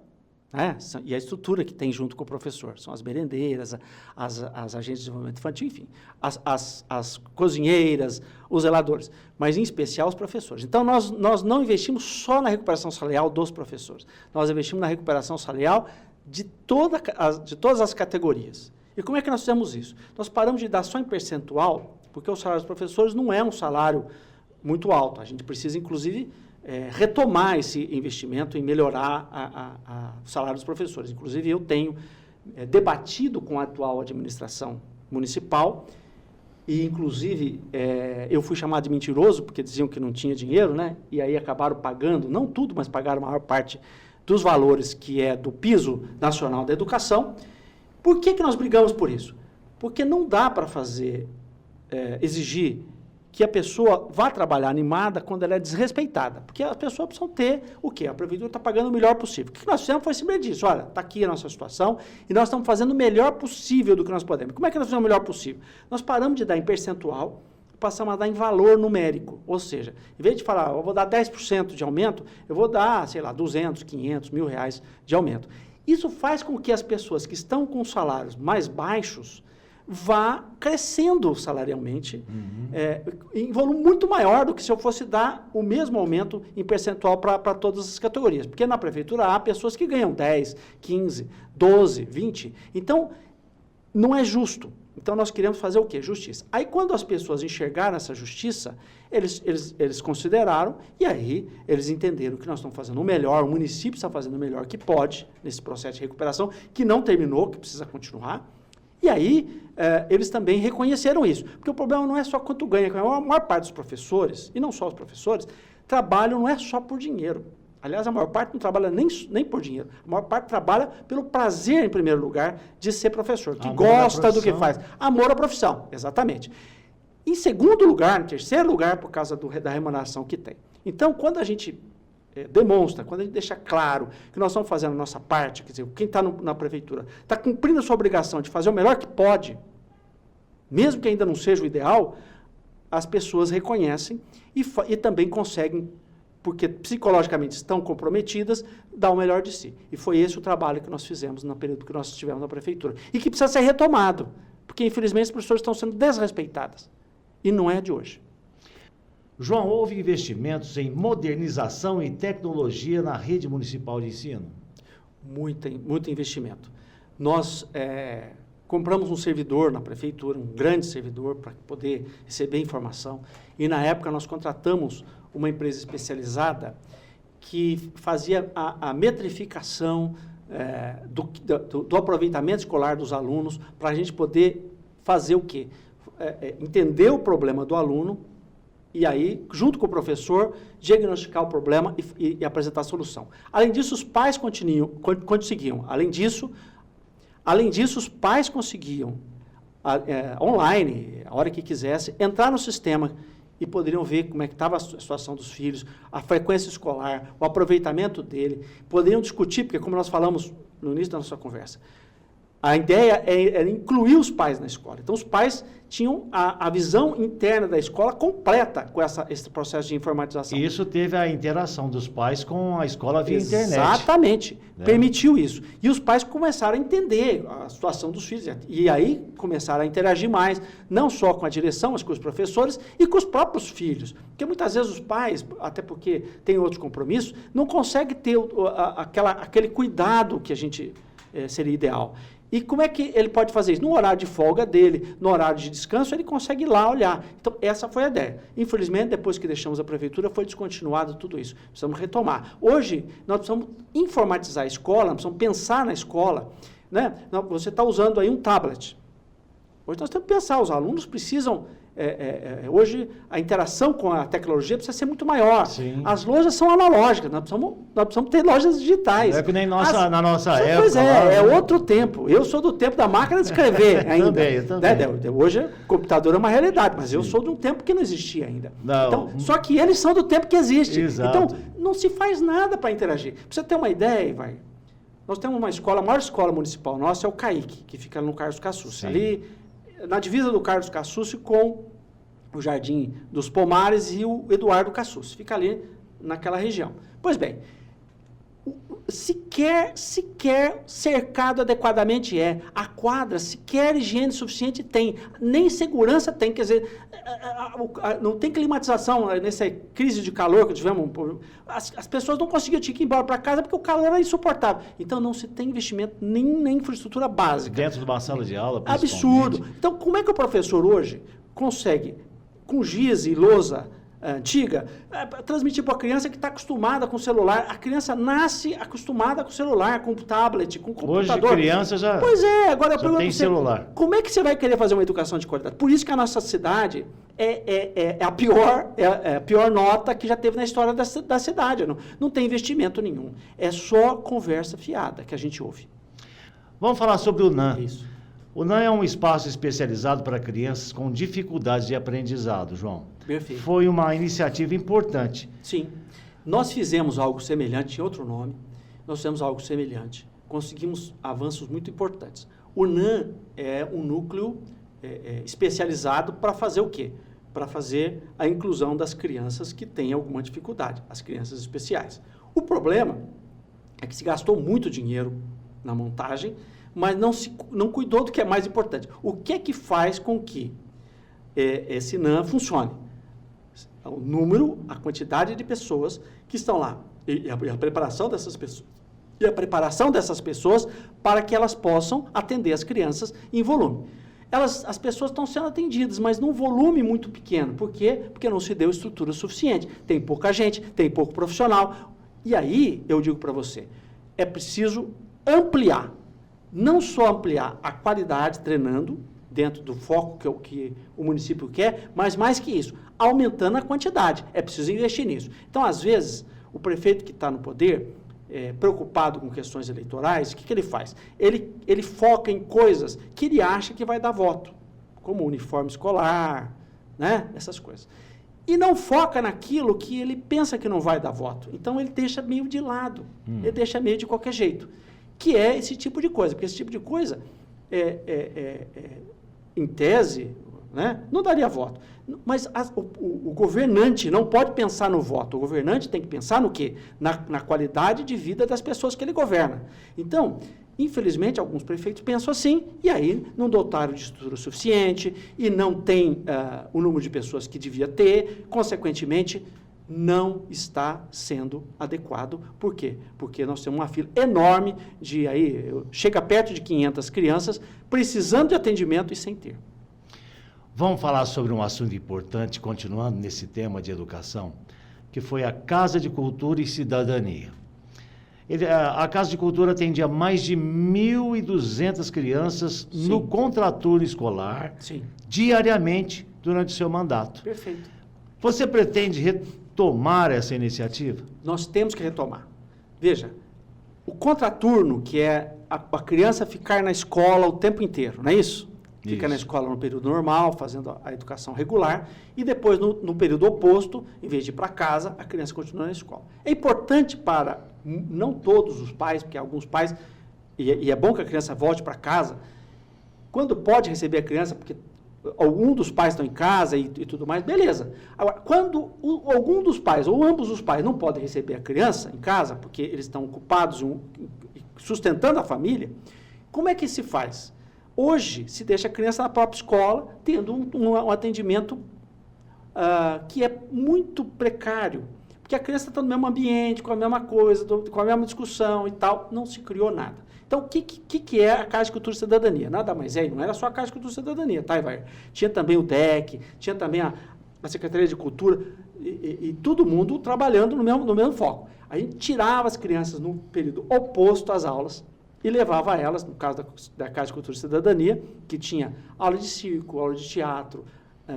Né? E a estrutura que tem junto com o professor. São as merendeiras, as agentes de desenvolvimento infantil, enfim, as cozinheiras, os zeladores, mas em especial os professores. Então, nós não investimos só na recuperação salarial dos professores, nós investimos na recuperação salarial de todas as categorias. E como é que nós fizemos isso? Nós paramos de dar só em percentual, porque o salário dos professores não é um salário muito alto. A gente precisa, inclusive, retomar esse investimento em melhorar o salário dos professores. Inclusive, eu tenho debatido com a atual administração municipal e, inclusive, eu fui chamado de mentiroso, porque diziam que não tinha dinheiro, né? E aí acabaram pagando, não tudo, mas pagaram a maior parte dos valores que é do piso nacional da educação. Por que nós brigamos por isso? Porque não dá para exigir que a pessoa vá trabalhar animada quando ela é desrespeitada. Porque as pessoas precisam ter o quê? A prefeitura está pagando o melhor possível. O que nós fizemos foi simplesmente isso. Olha, está aqui a nossa situação e nós estamos fazendo o melhor possível do que nós podemos. Como é que nós fizemos o melhor possível? Nós paramos de dar em percentual, passamos a dar em valor numérico. Ou seja, em vez de falar, eu vou dar 10% de aumento, eu vou dar, sei lá, 200, 500, R$1.000 de aumento. Isso faz com que as pessoas que estão com salários mais baixos vá crescendo salarialmente em volume muito maior do que se eu fosse dar o mesmo aumento em percentual para todas as categorias. Porque na prefeitura há pessoas que ganham 10, 15, 12, 20. Então, não é justo. Então, nós queremos fazer o quê? Justiça. Aí, quando as pessoas enxergaram essa justiça, eles consideraram e aí eles entenderam que nós estamos fazendo o melhor, o município está fazendo o melhor que pode nesse processo de recuperação, que não terminou, que precisa continuar. E aí, eles também reconheceram isso. Porque o problema não é só quanto ganha. A maior parte dos professores, e não só os professores, trabalham não é só por dinheiro. Aliás, a maior parte não trabalha nem por dinheiro. A maior parte trabalha pelo prazer, em primeiro lugar, de ser professor, que gosta do que faz. Amor à profissão, exatamente. Em segundo lugar, em terceiro lugar, por causa da remuneração que tem. Então, quando a gente demonstra, quando a gente deixa claro que nós estamos fazendo a nossa parte, quer dizer, quem está na prefeitura está cumprindo a sua obrigação de fazer o melhor que pode, mesmo que ainda não seja o ideal, as pessoas reconhecem e também conseguem, porque psicologicamente estão comprometidas, dar o melhor de si. E foi esse o trabalho que nós fizemos no período que nós estivemos na prefeitura. E que precisa ser retomado, porque infelizmente as pessoas estão sendo desrespeitadas. E não é de hoje. João, houve investimentos em modernização e tecnologia na rede municipal de ensino? Muito investimento. Nós compramos um servidor na prefeitura, um grande servidor, para poder receber informação. E, na época, nós contratamos uma empresa especializada que fazia a metrificação do aproveitamento escolar dos alunos, para a gente poder fazer o quê? Entender o problema do aluno, e aí, junto com o professor, diagnosticar o problema e apresentar a solução. Além disso, os pais conseguiam. Além disso, os pais conseguiam, online, a hora que quisesse, entrar no sistema e poderiam ver como é que estava a situação dos filhos, a frequência escolar, o aproveitamento dele. Poderiam discutir, porque como nós falamos no início da nossa conversa, a ideia era incluir os pais na escola. Então, os pais tinham a visão interna da escola completa com esse processo de informatização. E isso teve a interação dos pais com a escola via internet. Exatamente. Né? Permitiu isso. E os pais começaram a entender a situação dos filhos. E aí começaram a interagir mais, não só com a direção, mas com os professores e com os próprios filhos. Porque muitas vezes os pais, até porque têm outros compromissos, não conseguem ter aquele cuidado que a gente seria ideal. E como é que ele pode fazer isso? No horário de folga dele, no horário de descanso, ele consegue ir lá olhar. Então, essa foi a ideia. Infelizmente, depois que deixamos a prefeitura, foi descontinuado tudo isso. Precisamos retomar. Hoje, nós precisamos informatizar a escola, nós precisamos pensar na escola. Né? Você está usando aí um tablet. Hoje nós temos que pensar, os alunos precisam... hoje, a interação com a tecnologia precisa ser muito maior. Sim. As lojas são analógicas, nós precisamos ter lojas digitais. É que nem na nossa época. Pois é outro tempo. Eu sou do tempo da máquina de escrever ainda. Eu também. Hoje, o computador é uma realidade, mas eu sou de um tempo que não existia ainda. Não. Então, só que eles são do tempo que existe. Exato. Então, não se faz nada para interagir. Para você ter uma ideia, nós temos uma escola, a maior escola municipal nossa é o CAIC, que fica no Carlos Cassucci. Sim. Ali, na divisa do Carlos Cassucci com o Jardim dos Pomares e o Eduardo Cassucci. Fica ali naquela região. Pois bem, sequer cercado adequadamente a quadra, sequer higiene suficiente tem, nem segurança tem, quer dizer, não tem climatização nessa crise de calor que tivemos, as pessoas não conseguiam ir embora para casa porque o calor era insuportável. Então não se tem investimento nem na infraestrutura básica. Dentro de uma sala de aula, absurdo. Então como é que o professor hoje consegue, com giz e lousa antiga, transmitir para a criança que está acostumada com o celular? A criança nasce acostumada com o celular, com o tablet, com o computador. Hoje criança já, pois agora eu pergunto tem você, celular. Como é que você vai querer fazer uma educação de qualidade? Por isso que a nossa cidade é a pior nota que já teve na história da cidade. Não tem investimento nenhum. É só conversa fiada que a gente ouve. Vamos falar sobre o NAM. Isso. O NAN é um espaço especializado para crianças com dificuldades de aprendizado, João. Perfeito. Foi uma iniciativa importante. Sim. Nós fizemos algo semelhante, em outro nome, nós fizemos algo semelhante. Conseguimos avanços muito importantes. O NAN é um núcleo especializado para fazer o quê? Para fazer a inclusão das crianças que têm alguma dificuldade, as crianças especiais. O problema é que se gastou muito dinheiro na montagem, mas não cuidou do que é mais importante. O que é que faz com que esse NAN funcione? O número, a quantidade de pessoas que estão lá e a preparação dessas pessoas. E a preparação dessas pessoas para que elas possam atender as crianças em volume. As pessoas estão sendo atendidas, mas num volume muito pequeno. Por quê? Porque não se deu estrutura suficiente. Tem pouca gente, tem pouco profissional. E aí, eu digo para você, é preciso ampliar. Não só ampliar a qualidade treinando, dentro do foco que o município quer, mas mais que isso, aumentando a quantidade. É preciso investir nisso. Então, às vezes, o prefeito que está no poder, preocupado com questões eleitorais, o que ele faz? Ele foca em coisas que ele acha que vai dar voto, como uniforme escolar, né? Essas coisas. E não foca naquilo que ele pensa que não vai dar voto. Então, ele deixa meio de lado, ele deixa meio de qualquer jeito, que é esse tipo de coisa, porque esse tipo de coisa, em tese, né, não daria voto. Mas o governante não pode pensar no voto. O governante tem que pensar no quê? Na qualidade de vida das pessoas que ele governa. Então, infelizmente, alguns prefeitos pensam assim, e aí não dotaram de estrutura suficiente, e não tem o número de pessoas que devia ter, consequentemente, não está sendo adequado. Por quê? Porque nós temos uma fila enorme chega perto de 500 crianças precisando de atendimento e sem ter. Vamos falar sobre um assunto importante, continuando nesse tema de educação, que foi a Casa de Cultura e Cidadania. A Casa de Cultura atendia mais de 1.200 crianças Sim. no contraturno escolar, Sim. diariamente, durante o seu mandato. Perfeito. Você pretende retomar essa iniciativa? Nós temos que retomar. Veja, o contraturno, que é a criança ficar na escola o tempo inteiro, não é isso? Fica na escola no período normal, fazendo a educação regular, e depois, no período oposto, em vez de ir para casa, a criança continua na escola. É importante para, não todos os pais, porque alguns pais, e é bom que a criança volte para casa, quando pode receber a criança, porque algum dos pais estão em casa e tudo mais, beleza. Agora, quando algum dos pais, ou ambos os pais, não podem receber a criança em casa, porque eles estão ocupados sustentando a família, como é que se faz? Hoje, se deixa a criança na própria escola, tendo um atendimento que é muito precário, porque a criança está no mesmo ambiente, com a mesma coisa, com a mesma discussão e tal, não se criou nada. Então, o que é a Casa de Cultura e Cidadania? Nada mais não era só a Casa de Cultura e Cidadania, tá, Ivair? Tinha também o DEC, tinha também a Secretaria de Cultura, e todo mundo trabalhando no mesmo foco. A gente tirava as crianças no período oposto às aulas, e levava elas, no caso da Casa de Cultura e Cidadania, que tinha aula de circo, aula de teatro,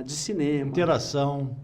de cinema. Interação.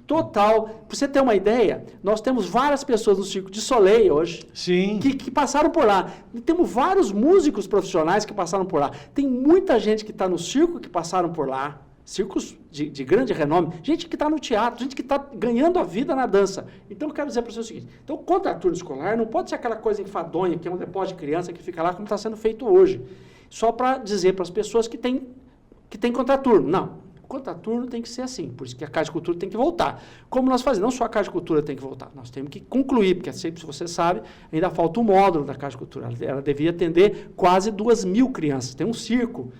Total. Para você ter uma ideia, nós temos várias pessoas no Circo de Soleil hoje. Sim. Que passaram por lá. E temos vários músicos profissionais que passaram por lá. Tem muita gente que está no circo que passaram por lá. Circos de grande renome, gente que está no teatro, gente que está ganhando a vida na dança. Então, eu quero dizer para você o seguinte, então, o contraturno escolar não pode ser aquela coisa enfadonha, que é um depósito de criança que fica lá, como está sendo feito hoje, só para dizer para as pessoas que tem contraturno. Não, o contraturno tem que ser assim, por isso que a Casa de Cultura tem que voltar. Como nós fazemos? Não só a Casa de Cultura tem que voltar, nós temos que concluir, porque, se você sabe, ainda falta um módulo da Casa de Cultura, ela devia atender quase 2.000 crianças, tem um circo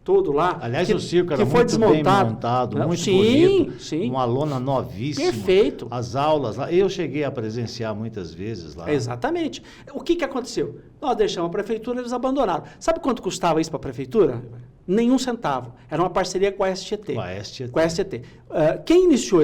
todo lá. Aliás, o circo era foi muito desmontado. bem montado, muito sim, bonito. Sim. Uma lona novíssima. Perfeito. As aulas lá. Eu cheguei a presenciar muitas vezes lá. Exatamente. O que aconteceu? Nós deixamos a prefeitura, eles abandonaram. Sabe quanto custava isso para a prefeitura? Nenhum centavo. Era uma parceria com a STT. Com a STT. Quem iniciou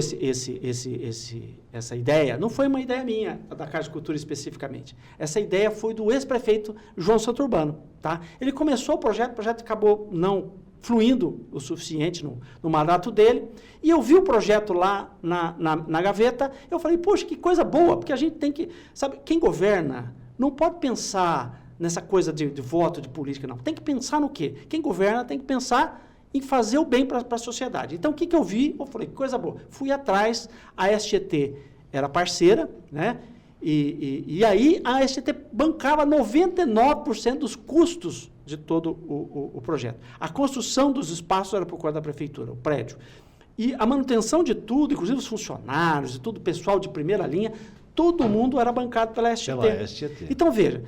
essa ideia não foi uma ideia minha, da Casa de Cultura especificamente. Essa ideia foi do ex-prefeito João Santurbano. Tá? Ele começou o projeto acabou não fluindo o suficiente no mandato dele, e eu vi o projeto lá na gaveta, eu falei, poxa, que coisa boa, porque a gente tem que, sabe, quem governa não pode pensar nessa coisa de voto, de política, não. Tem que pensar no quê? Quem governa tem que pensar em fazer o bem para a sociedade. Então, o que eu vi? Eu falei, que coisa boa. Fui atrás, a SGT era parceira, né? E aí a SGT bancava 99% dos custos de todo o projeto. A construção dos espaços era por conta da prefeitura, o prédio. E a manutenção de tudo, inclusive os funcionários e tudo, o pessoal de primeira linha, todo mundo era bancado pela SGT. Pela SGT. Então, veja,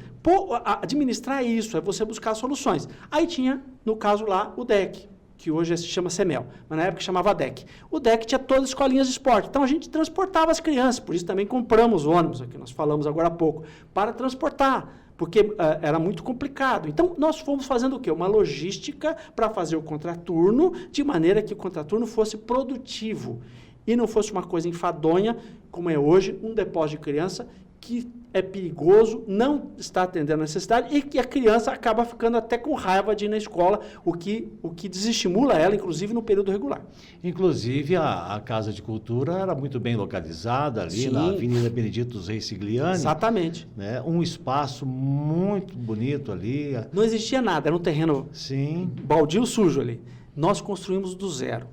administrar isso é você buscar soluções. Aí tinha, no caso lá, o DEC, que hoje se chama CEMEL, mas na época chamava DEC. O DEC tinha todas as escolinhas de esporte, então a gente transportava as crianças, por isso também compramos ônibus, que nós falamos agora há pouco, para transportar, porque era muito complicado. Então, nós fomos fazendo o quê? Uma logística para fazer o contraturno, de maneira que o contraturno fosse produtivo e não fosse uma coisa enfadonha, como é hoje, um depósito de criança que é perigoso, não está atendendo a necessidade e que a criança acaba ficando até com raiva de ir na escola, o que desestimula ela, inclusive, no período regular. Inclusive, a Casa de Cultura era muito bem localizada ali, Sim. na Avenida Benedito Reis Sigliani. Exatamente. Né? Um espaço muito bonito ali. Não existia nada, era um terreno Sim. baldio sujo ali. Nós construímos do zero.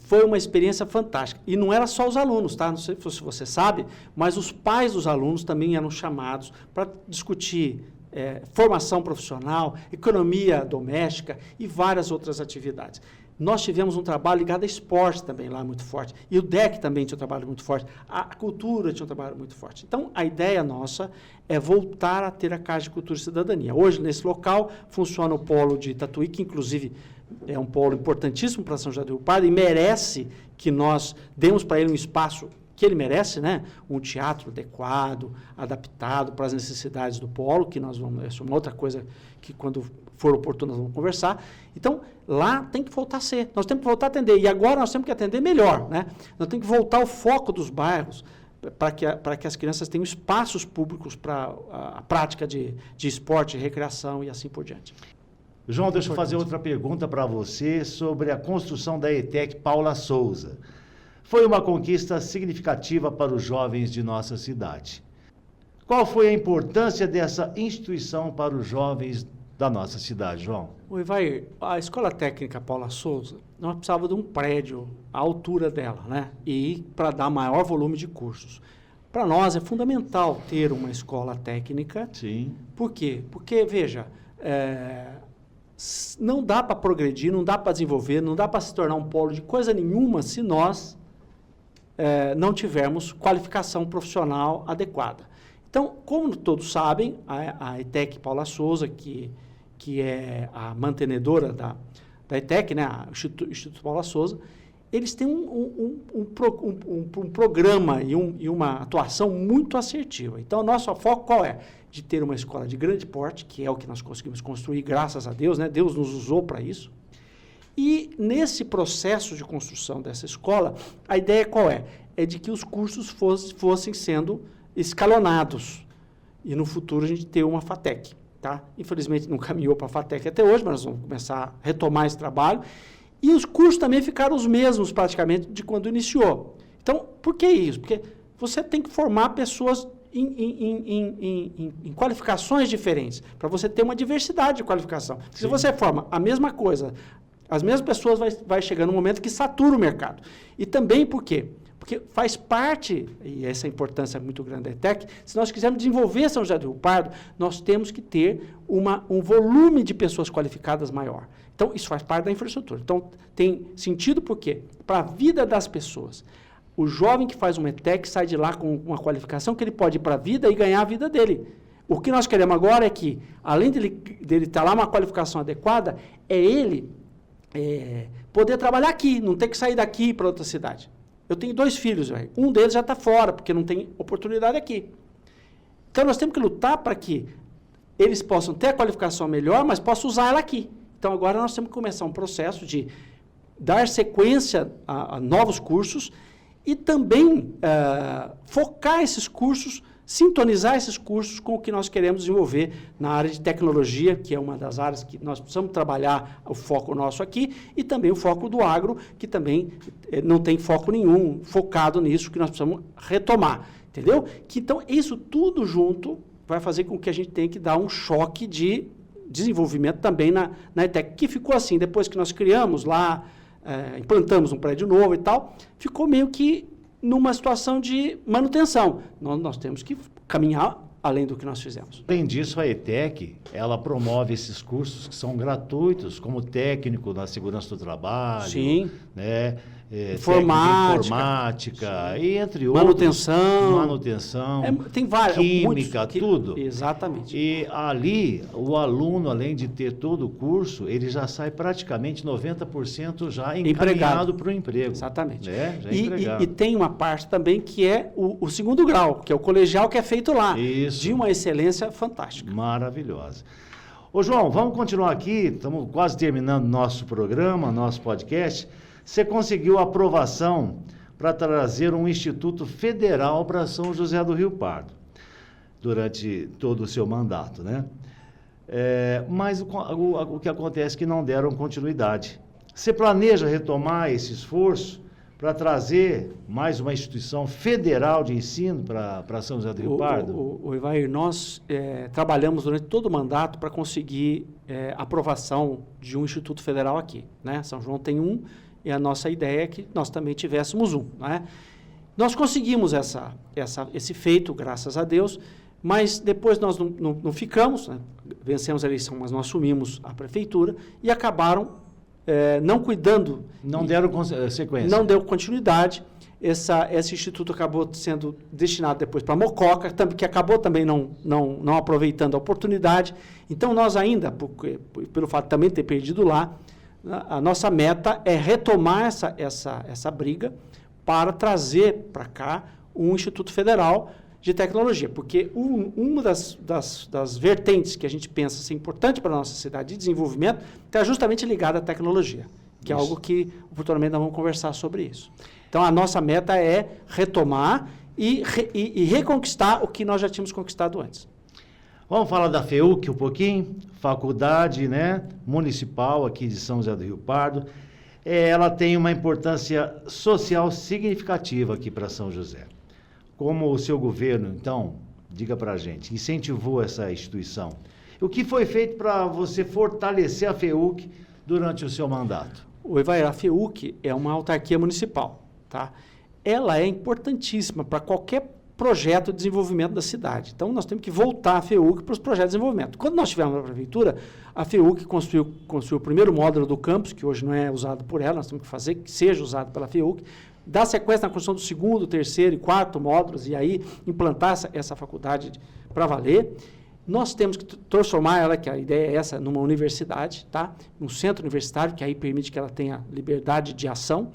Foi uma experiência fantástica. E não era só os alunos, tá? Não sei se você sabe, mas os pais dos alunos também eram chamados para discutir formação profissional, economia doméstica e várias outras atividades. Nós tivemos um trabalho ligado a esporte também lá muito forte. E o DEC também tinha um trabalho muito forte. A cultura tinha um trabalho muito forte. Então, a ideia nossa é voltar a ter a Casa de Cultura e Cidadania. Hoje, nesse local, funciona o polo de Tatuí, que inclusive é um polo importantíssimo para São José do Rio Pardo e merece que nós demos para ele um espaço que ele merece, né? Um teatro adequado, adaptado para as necessidades do polo, que nós vamos... Essa é uma outra coisa que, quando for oportuno, nós vamos conversar. Então, lá tem que voltar a ser. Nós temos que voltar a atender. E agora nós temos que atender melhor, né? Nós temos que voltar ao foco dos bairros para que as crianças tenham espaços públicos para a prática de esporte, recreação e assim por diante. João, deixa eu fazer outra pergunta para você sobre a construção da ETEC Paula Souza. Foi uma conquista significativa para os jovens de nossa cidade. Qual foi a importância dessa instituição para os jovens da nossa cidade, João? O Ivair, a Escola Técnica Paula Souza, nós precisávamos de um prédio à altura dela, né? E para dar maior volume de cursos. Para nós é fundamental ter uma escola técnica. Sim. Por quê? Porque, veja, não dá para progredir, não dá para desenvolver, não dá para se tornar um polo de coisa nenhuma se nós não tivermos qualificação profissional adequada. Então, como todos sabem, a ETEC Paula Souza, que é a mantenedora da ETEC, né, o Instituto Paula Souza, eles têm um programa e uma atuação muito assertiva. Então, o nosso foco qual é? De ter uma escola de grande porte, que é o que nós conseguimos construir, graças a Deus, né? Deus nos usou para isso. E nesse processo de construção dessa escola, a ideia qual é? É de que os cursos fossem sendo escalonados. E no futuro a gente ter uma FATEC. Tá? Infelizmente não caminhou para a FATEC até hoje, mas nós vamos começar a retomar esse trabalho. E os cursos também ficaram os mesmos praticamente de quando iniciou. Então, por que isso? Porque você tem que formar pessoas em qualificações diferentes, para você ter uma diversidade de qualificação. Sim. Se você forma a mesma coisa, as mesmas pessoas vai chegar num momento que satura o mercado. E também por quê? Porque faz parte, e essa importância é muito grande da ETEC, se nós quisermos desenvolver São José do Rio Pardo, nós temos que ter um volume de pessoas qualificadas maior. Então, isso faz parte da infraestrutura. Então, tem sentido por quê? Para a vida das pessoas. O jovem que faz uma ETEC sai de lá com uma qualificação que ele pode ir para a vida e ganhar a vida dele. O que nós queremos agora é que, além dele estar lá uma qualificação adequada, é ele poder trabalhar aqui, não ter que sair daqui para outra cidade. Eu tenho 2 filhos, véio. Um deles já está fora, porque não tem oportunidade aqui. Então, nós temos que lutar para que eles possam ter a qualificação melhor, mas possam usar ela aqui. Então, agora nós temos que começar um processo de dar sequência a novos cursos e também focar esses cursos, sintonizar esses cursos com o que nós queremos desenvolver na área de tecnologia, que é uma das áreas que nós precisamos trabalhar o foco nosso aqui, e também o foco do agro, que também não tem foco nenhum focado nisso, que nós precisamos retomar, entendeu? Então, isso tudo junto vai fazer com que a gente tenha que dar um choque de desenvolvimento também na ETEC, que ficou assim, depois que nós criamos lá, implantamos um prédio novo e tal, ficou meio que numa situação de manutenção. Nós temos que caminhar além do que nós fizemos. Além disso, a ETEC, ela promove esses cursos que são gratuitos, como técnico na segurança do trabalho, Sim. né? Informática, e entre manutenção, tem várias, química, tudo. Exatamente. E ali, o aluno, além de ter todo o curso, ele já sai praticamente 90% já encaminhado para o emprego. Exatamente. Né? Já E tem uma parte também que é o segundo grau, que é o colegial que é feito lá. Isso. De uma excelência fantástica. Maravilhosa. Ô, João, vamos continuar aqui, estamos quase terminando nosso programa, nosso podcast. Você conseguiu aprovação para trazer um Instituto Federal para São José do Rio Pardo, durante todo o seu mandato, né? Mas o que acontece é que não deram continuidade. Você planeja retomar esse esforço para trazer mais uma instituição federal de ensino para São José do Rio Pardo? O Evair, nós trabalhamos durante todo o mandato para conseguir aprovação de um Instituto Federal aqui, né? São João tem um, e a nossa ideia é que nós também tivéssemos um, né? Nós conseguimos esse feito, graças a Deus, mas depois nós não ficamos, né? Vencemos a eleição, mas nós assumimos a prefeitura e acabaram não cuidando. Não deram sequência. Não deu continuidade. Esse instituto acabou sendo destinado depois para Mococa, que acabou também não aproveitando a oportunidade. Então, nós ainda, pelo fato de também ter perdido lá, a nossa meta é retomar essa briga para trazer para cá um Instituto Federal de Tecnologia, porque uma das vertentes que a gente pensa ser importante para a nossa cidade de desenvolvimento está justamente ligada à tecnologia, que é algo que futuramente nós vamos conversar sobre isso. Então, a nossa meta é retomar e reconquistar o que nós já tínhamos conquistado antes. Vamos falar da FEUC um pouquinho, faculdade, né, municipal aqui de São José do Rio Pardo. Ela tem uma importância social significativa aqui para São José. Como o seu governo, então, diga para a gente, incentivou essa instituição? O que foi feito para você fortalecer a FEUC durante o seu mandato? A FEUC é uma autarquia municipal, tá? Ela é importantíssima para qualquer projeto de desenvolvimento da cidade. Então, nós temos que voltar a FEUC para os projetos de desenvolvimento. Quando nós tivemos na prefeitura, a FEUC construiu o primeiro módulo do campus, que hoje não é usado por ela, nós temos que fazer que seja usado pela FEUC, dar sequência na construção do segundo, terceiro e quarto módulos, e aí implantar essa faculdade para valer. Nós temos que transformar ela, que a ideia é essa, numa universidade, tá? Um centro universitário, que aí permite que ela tenha liberdade de ação.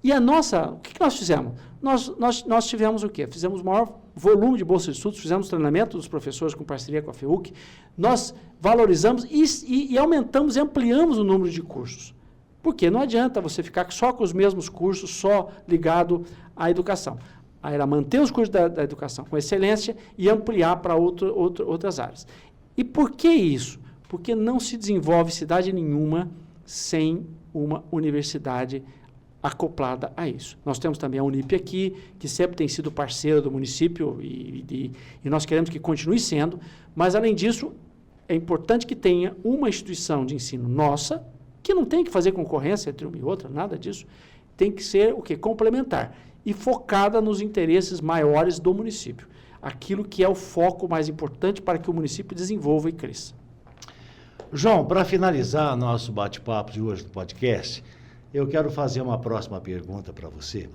E o que nós fizemos? Nós tivemos o quê? Fizemos o maior volume de bolsas de estudos, fizemos treinamento dos professores com parceria com a FEUC, nós valorizamos e aumentamos e ampliamos o número de cursos. Porque não adianta você ficar só com os mesmos cursos, só ligado à educação. Aí era manter os cursos da educação com excelência e ampliar para outras áreas. E por que isso? Porque não se desenvolve cidade nenhuma sem uma universidade acoplada a isso. Nós temos também a Unip aqui, que sempre tem sido parceira do município e nós queremos que continue sendo, mas, além disso, é importante que tenha uma instituição de ensino nossa, que não tem que fazer concorrência entre uma e outra, nada disso, tem que ser o quê? Complementar e focada nos interesses maiores do município, aquilo que é o foco mais importante para que o município desenvolva e cresça. João, para finalizar nosso bate-papo de hoje do podcast, eu quero fazer uma próxima pergunta para você.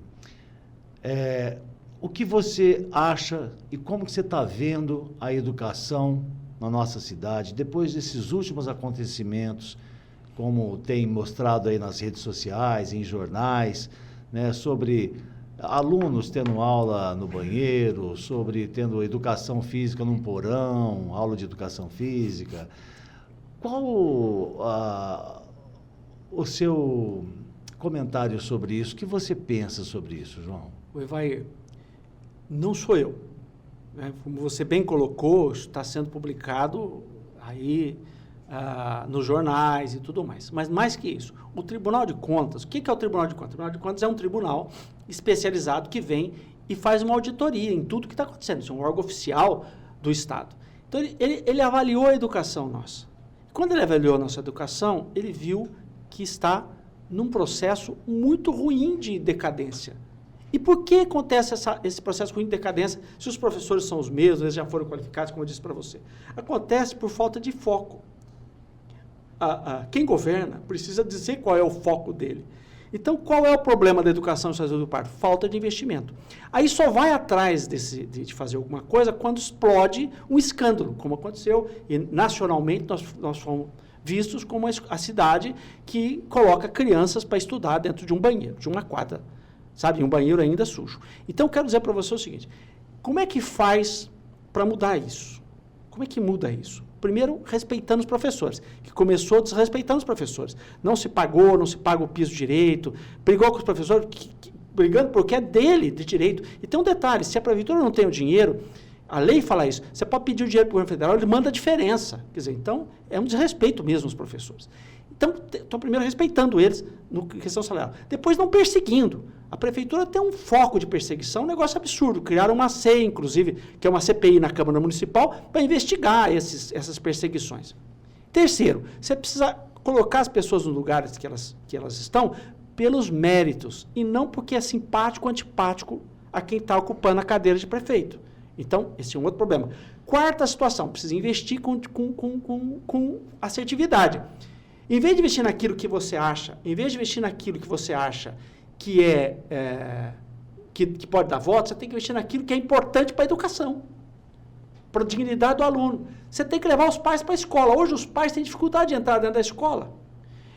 O que você acha e como que você está vendo a educação na nossa cidade, depois desses últimos acontecimentos, como tem mostrado aí nas redes sociais, em jornais, né, sobre alunos tendo aula no banheiro, sobre tendo educação física num porão, aula de educação física. Qual o seu comentário sobre isso? O que você pensa sobre isso, João? Evair, não sou eu. Né? Como você bem colocou, está sendo publicado aí nos jornais e tudo mais. Mas mais que isso, o Tribunal de Contas, o que é o Tribunal de Contas? O Tribunal de Contas é um tribunal especializado que vem e faz uma auditoria em tudo que está acontecendo. Isso é um órgão oficial do Estado. Então, ele avaliou a educação nossa. Quando ele avaliou a nossa educação, ele viu que está num processo muito ruim de decadência. E por que acontece esse processo ruim de decadência se os professores são os mesmos, eles já foram qualificados, como eu disse para você? Acontece por falta de foco. Quem governa precisa dizer qual é o foco dele. Então, qual é o problema da educação no Brasil do Parto? Falta de investimento. Aí só vai atrás de fazer alguma coisa quando explode um escândalo, como aconteceu, e nacionalmente nós fomos vistos como a cidade que coloca crianças para estudar dentro de um banheiro, de uma quadra, sabe? Um banheiro ainda sujo. Então, quero dizer para você o seguinte, como é que faz para mudar isso? Como é que muda isso? Primeiro, respeitando os professores, que começou desrespeitando os professores. Não se pagou, não se paga o piso direito, brigou com os professores, brigando porque é dele, de direito. E tem um detalhe, se a prefeitura não tem o dinheiro, a lei fala isso, você pode pedir o dinheiro para o governo federal, ele manda a diferença. Quer dizer, então, é um desrespeito mesmo aos professores. Então, primeiro, respeitando eles no questão salarial. Depois, não perseguindo. A prefeitura tem um foco de perseguição, um negócio absurdo. Criaram uma CEI, inclusive, que é uma CPI na Câmara Municipal, para investigar essas perseguições. Terceiro, você precisa colocar as pessoas nos lugares que elas estão pelos méritos, e não porque é simpático ou antipático a quem está ocupando a cadeira de prefeito. Então, esse é um outro problema. Quarta situação, precisa investir com assertividade. Em vez de investir naquilo que você acha, que pode dar voto, você tem que investir naquilo que é importante para a educação, para a dignidade do aluno. Você tem que levar os pais para a escola. Hoje os pais têm dificuldade de entrar dentro da escola.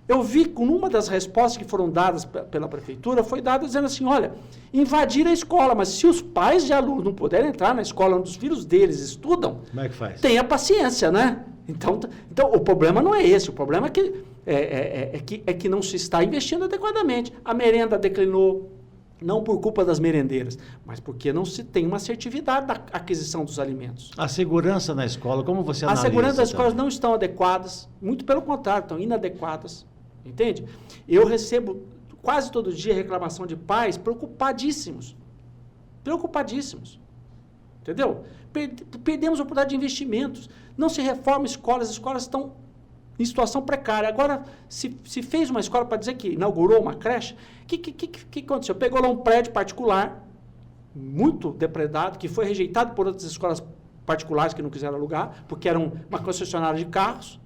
Eu vi, numa das respostas que foram dadas pela prefeitura, foi dada dizendo assim, olha, invadir a escola, mas se os pais de alunos não puderem entrar na escola onde os filhos deles estudam, como é que faz? Tenha paciência, né? Então, o problema não é esse, o problema é que não se está investindo adequadamente. A merenda declinou, não por culpa das merendeiras, mas porque não se tem uma assertividade da aquisição dos alimentos. A segurança na escola, como você analisa? A segurança das escolas não estão adequadas, muito pelo contrário, estão inadequadas, entende? Eu recebo quase todo dia reclamação de pais preocupadíssimos, entendeu? Perdemos a oportunidade de investimentos, não se reforma escolas, as escolas estão em situação precária. Agora, se fez uma escola para dizer que inaugurou uma creche, o que aconteceu? Pegou lá um prédio particular, muito depredado, que foi rejeitado por outras escolas particulares que não quiseram alugar, porque era uma concessionária de carros,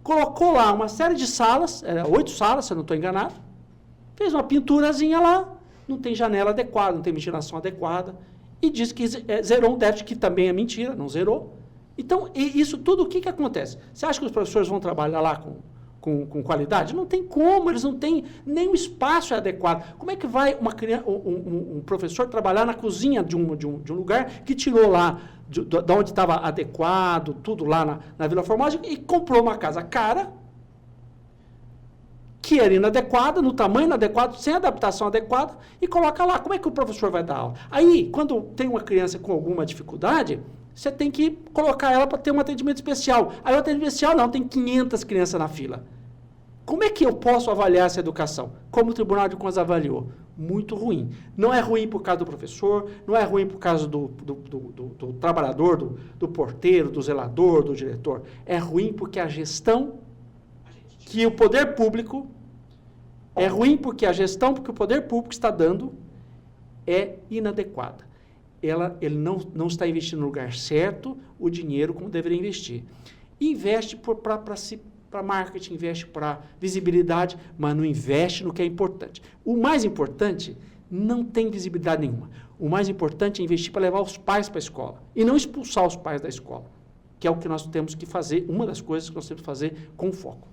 colocou lá uma série de salas, 8 salas, se eu não estou enganado, fez uma pinturazinha lá, não tem janela adequada, não tem ventilação adequada, e diz que zerou um déficit, que também é mentira, não zerou. Então, isso tudo, o que acontece? Você acha que os professores vão trabalhar lá com qualidade? Não tem como, eles não têm nem o espaço adequado. Como é que vai um professor trabalhar na cozinha de um lugar que tirou lá, de onde estava adequado, tudo lá na Vila Formosa, e comprou uma casa cara, que era inadequada, no tamanho inadequado, sem adaptação adequada, e coloca lá. Como é que o professor vai dar aula? Aí, quando tem uma criança com alguma dificuldade, você tem que colocar ela para ter um atendimento especial. Aí o atendimento especial não, tem 500 crianças na fila. Como é que eu posso avaliar essa educação? Como o Tribunal de Contas avaliou? Muito ruim. Não é ruim por causa do professor, não é ruim por causa do trabalhador, do porteiro, do zelador, do diretor. É ruim porque a gestão que o poder público... É ruim porque a gestão que o poder público está dando é inadequada. Ele não está investindo no lugar certo o dinheiro como deveria investir. Investe para marketing, investe para visibilidade, mas não investe no que é importante. O mais importante não tem visibilidade nenhuma. O mais importante é investir para levar os pais para a escola e não expulsar os pais da escola, que é o que nós temos que fazer, uma das coisas que nós temos que fazer com foco.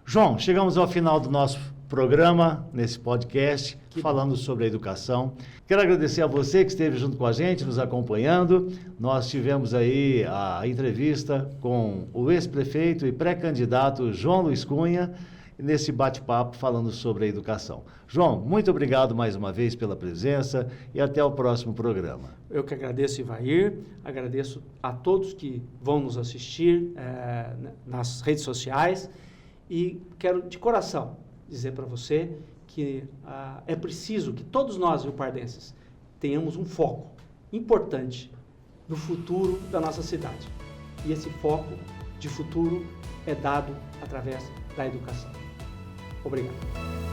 João, chegamos ao final do nosso programa, nesse podcast, falando sobre a educação. Quero agradecer a você que esteve junto com a gente, nos acompanhando. Nós tivemos aí a entrevista com o ex-prefeito e pré-candidato João Luiz Cunha, nesse bate-papo falando sobre a educação. João, muito obrigado mais uma vez pela presença e até o próximo programa. Eu que agradeço, Ivair, agradeço a todos que vão nos assistir nas redes sociais. E quero, de coração, dizer para você que é preciso que todos nós, riopardenses, tenhamos um foco importante no futuro da nossa cidade. E esse foco de futuro é dado através da educação. Obrigado.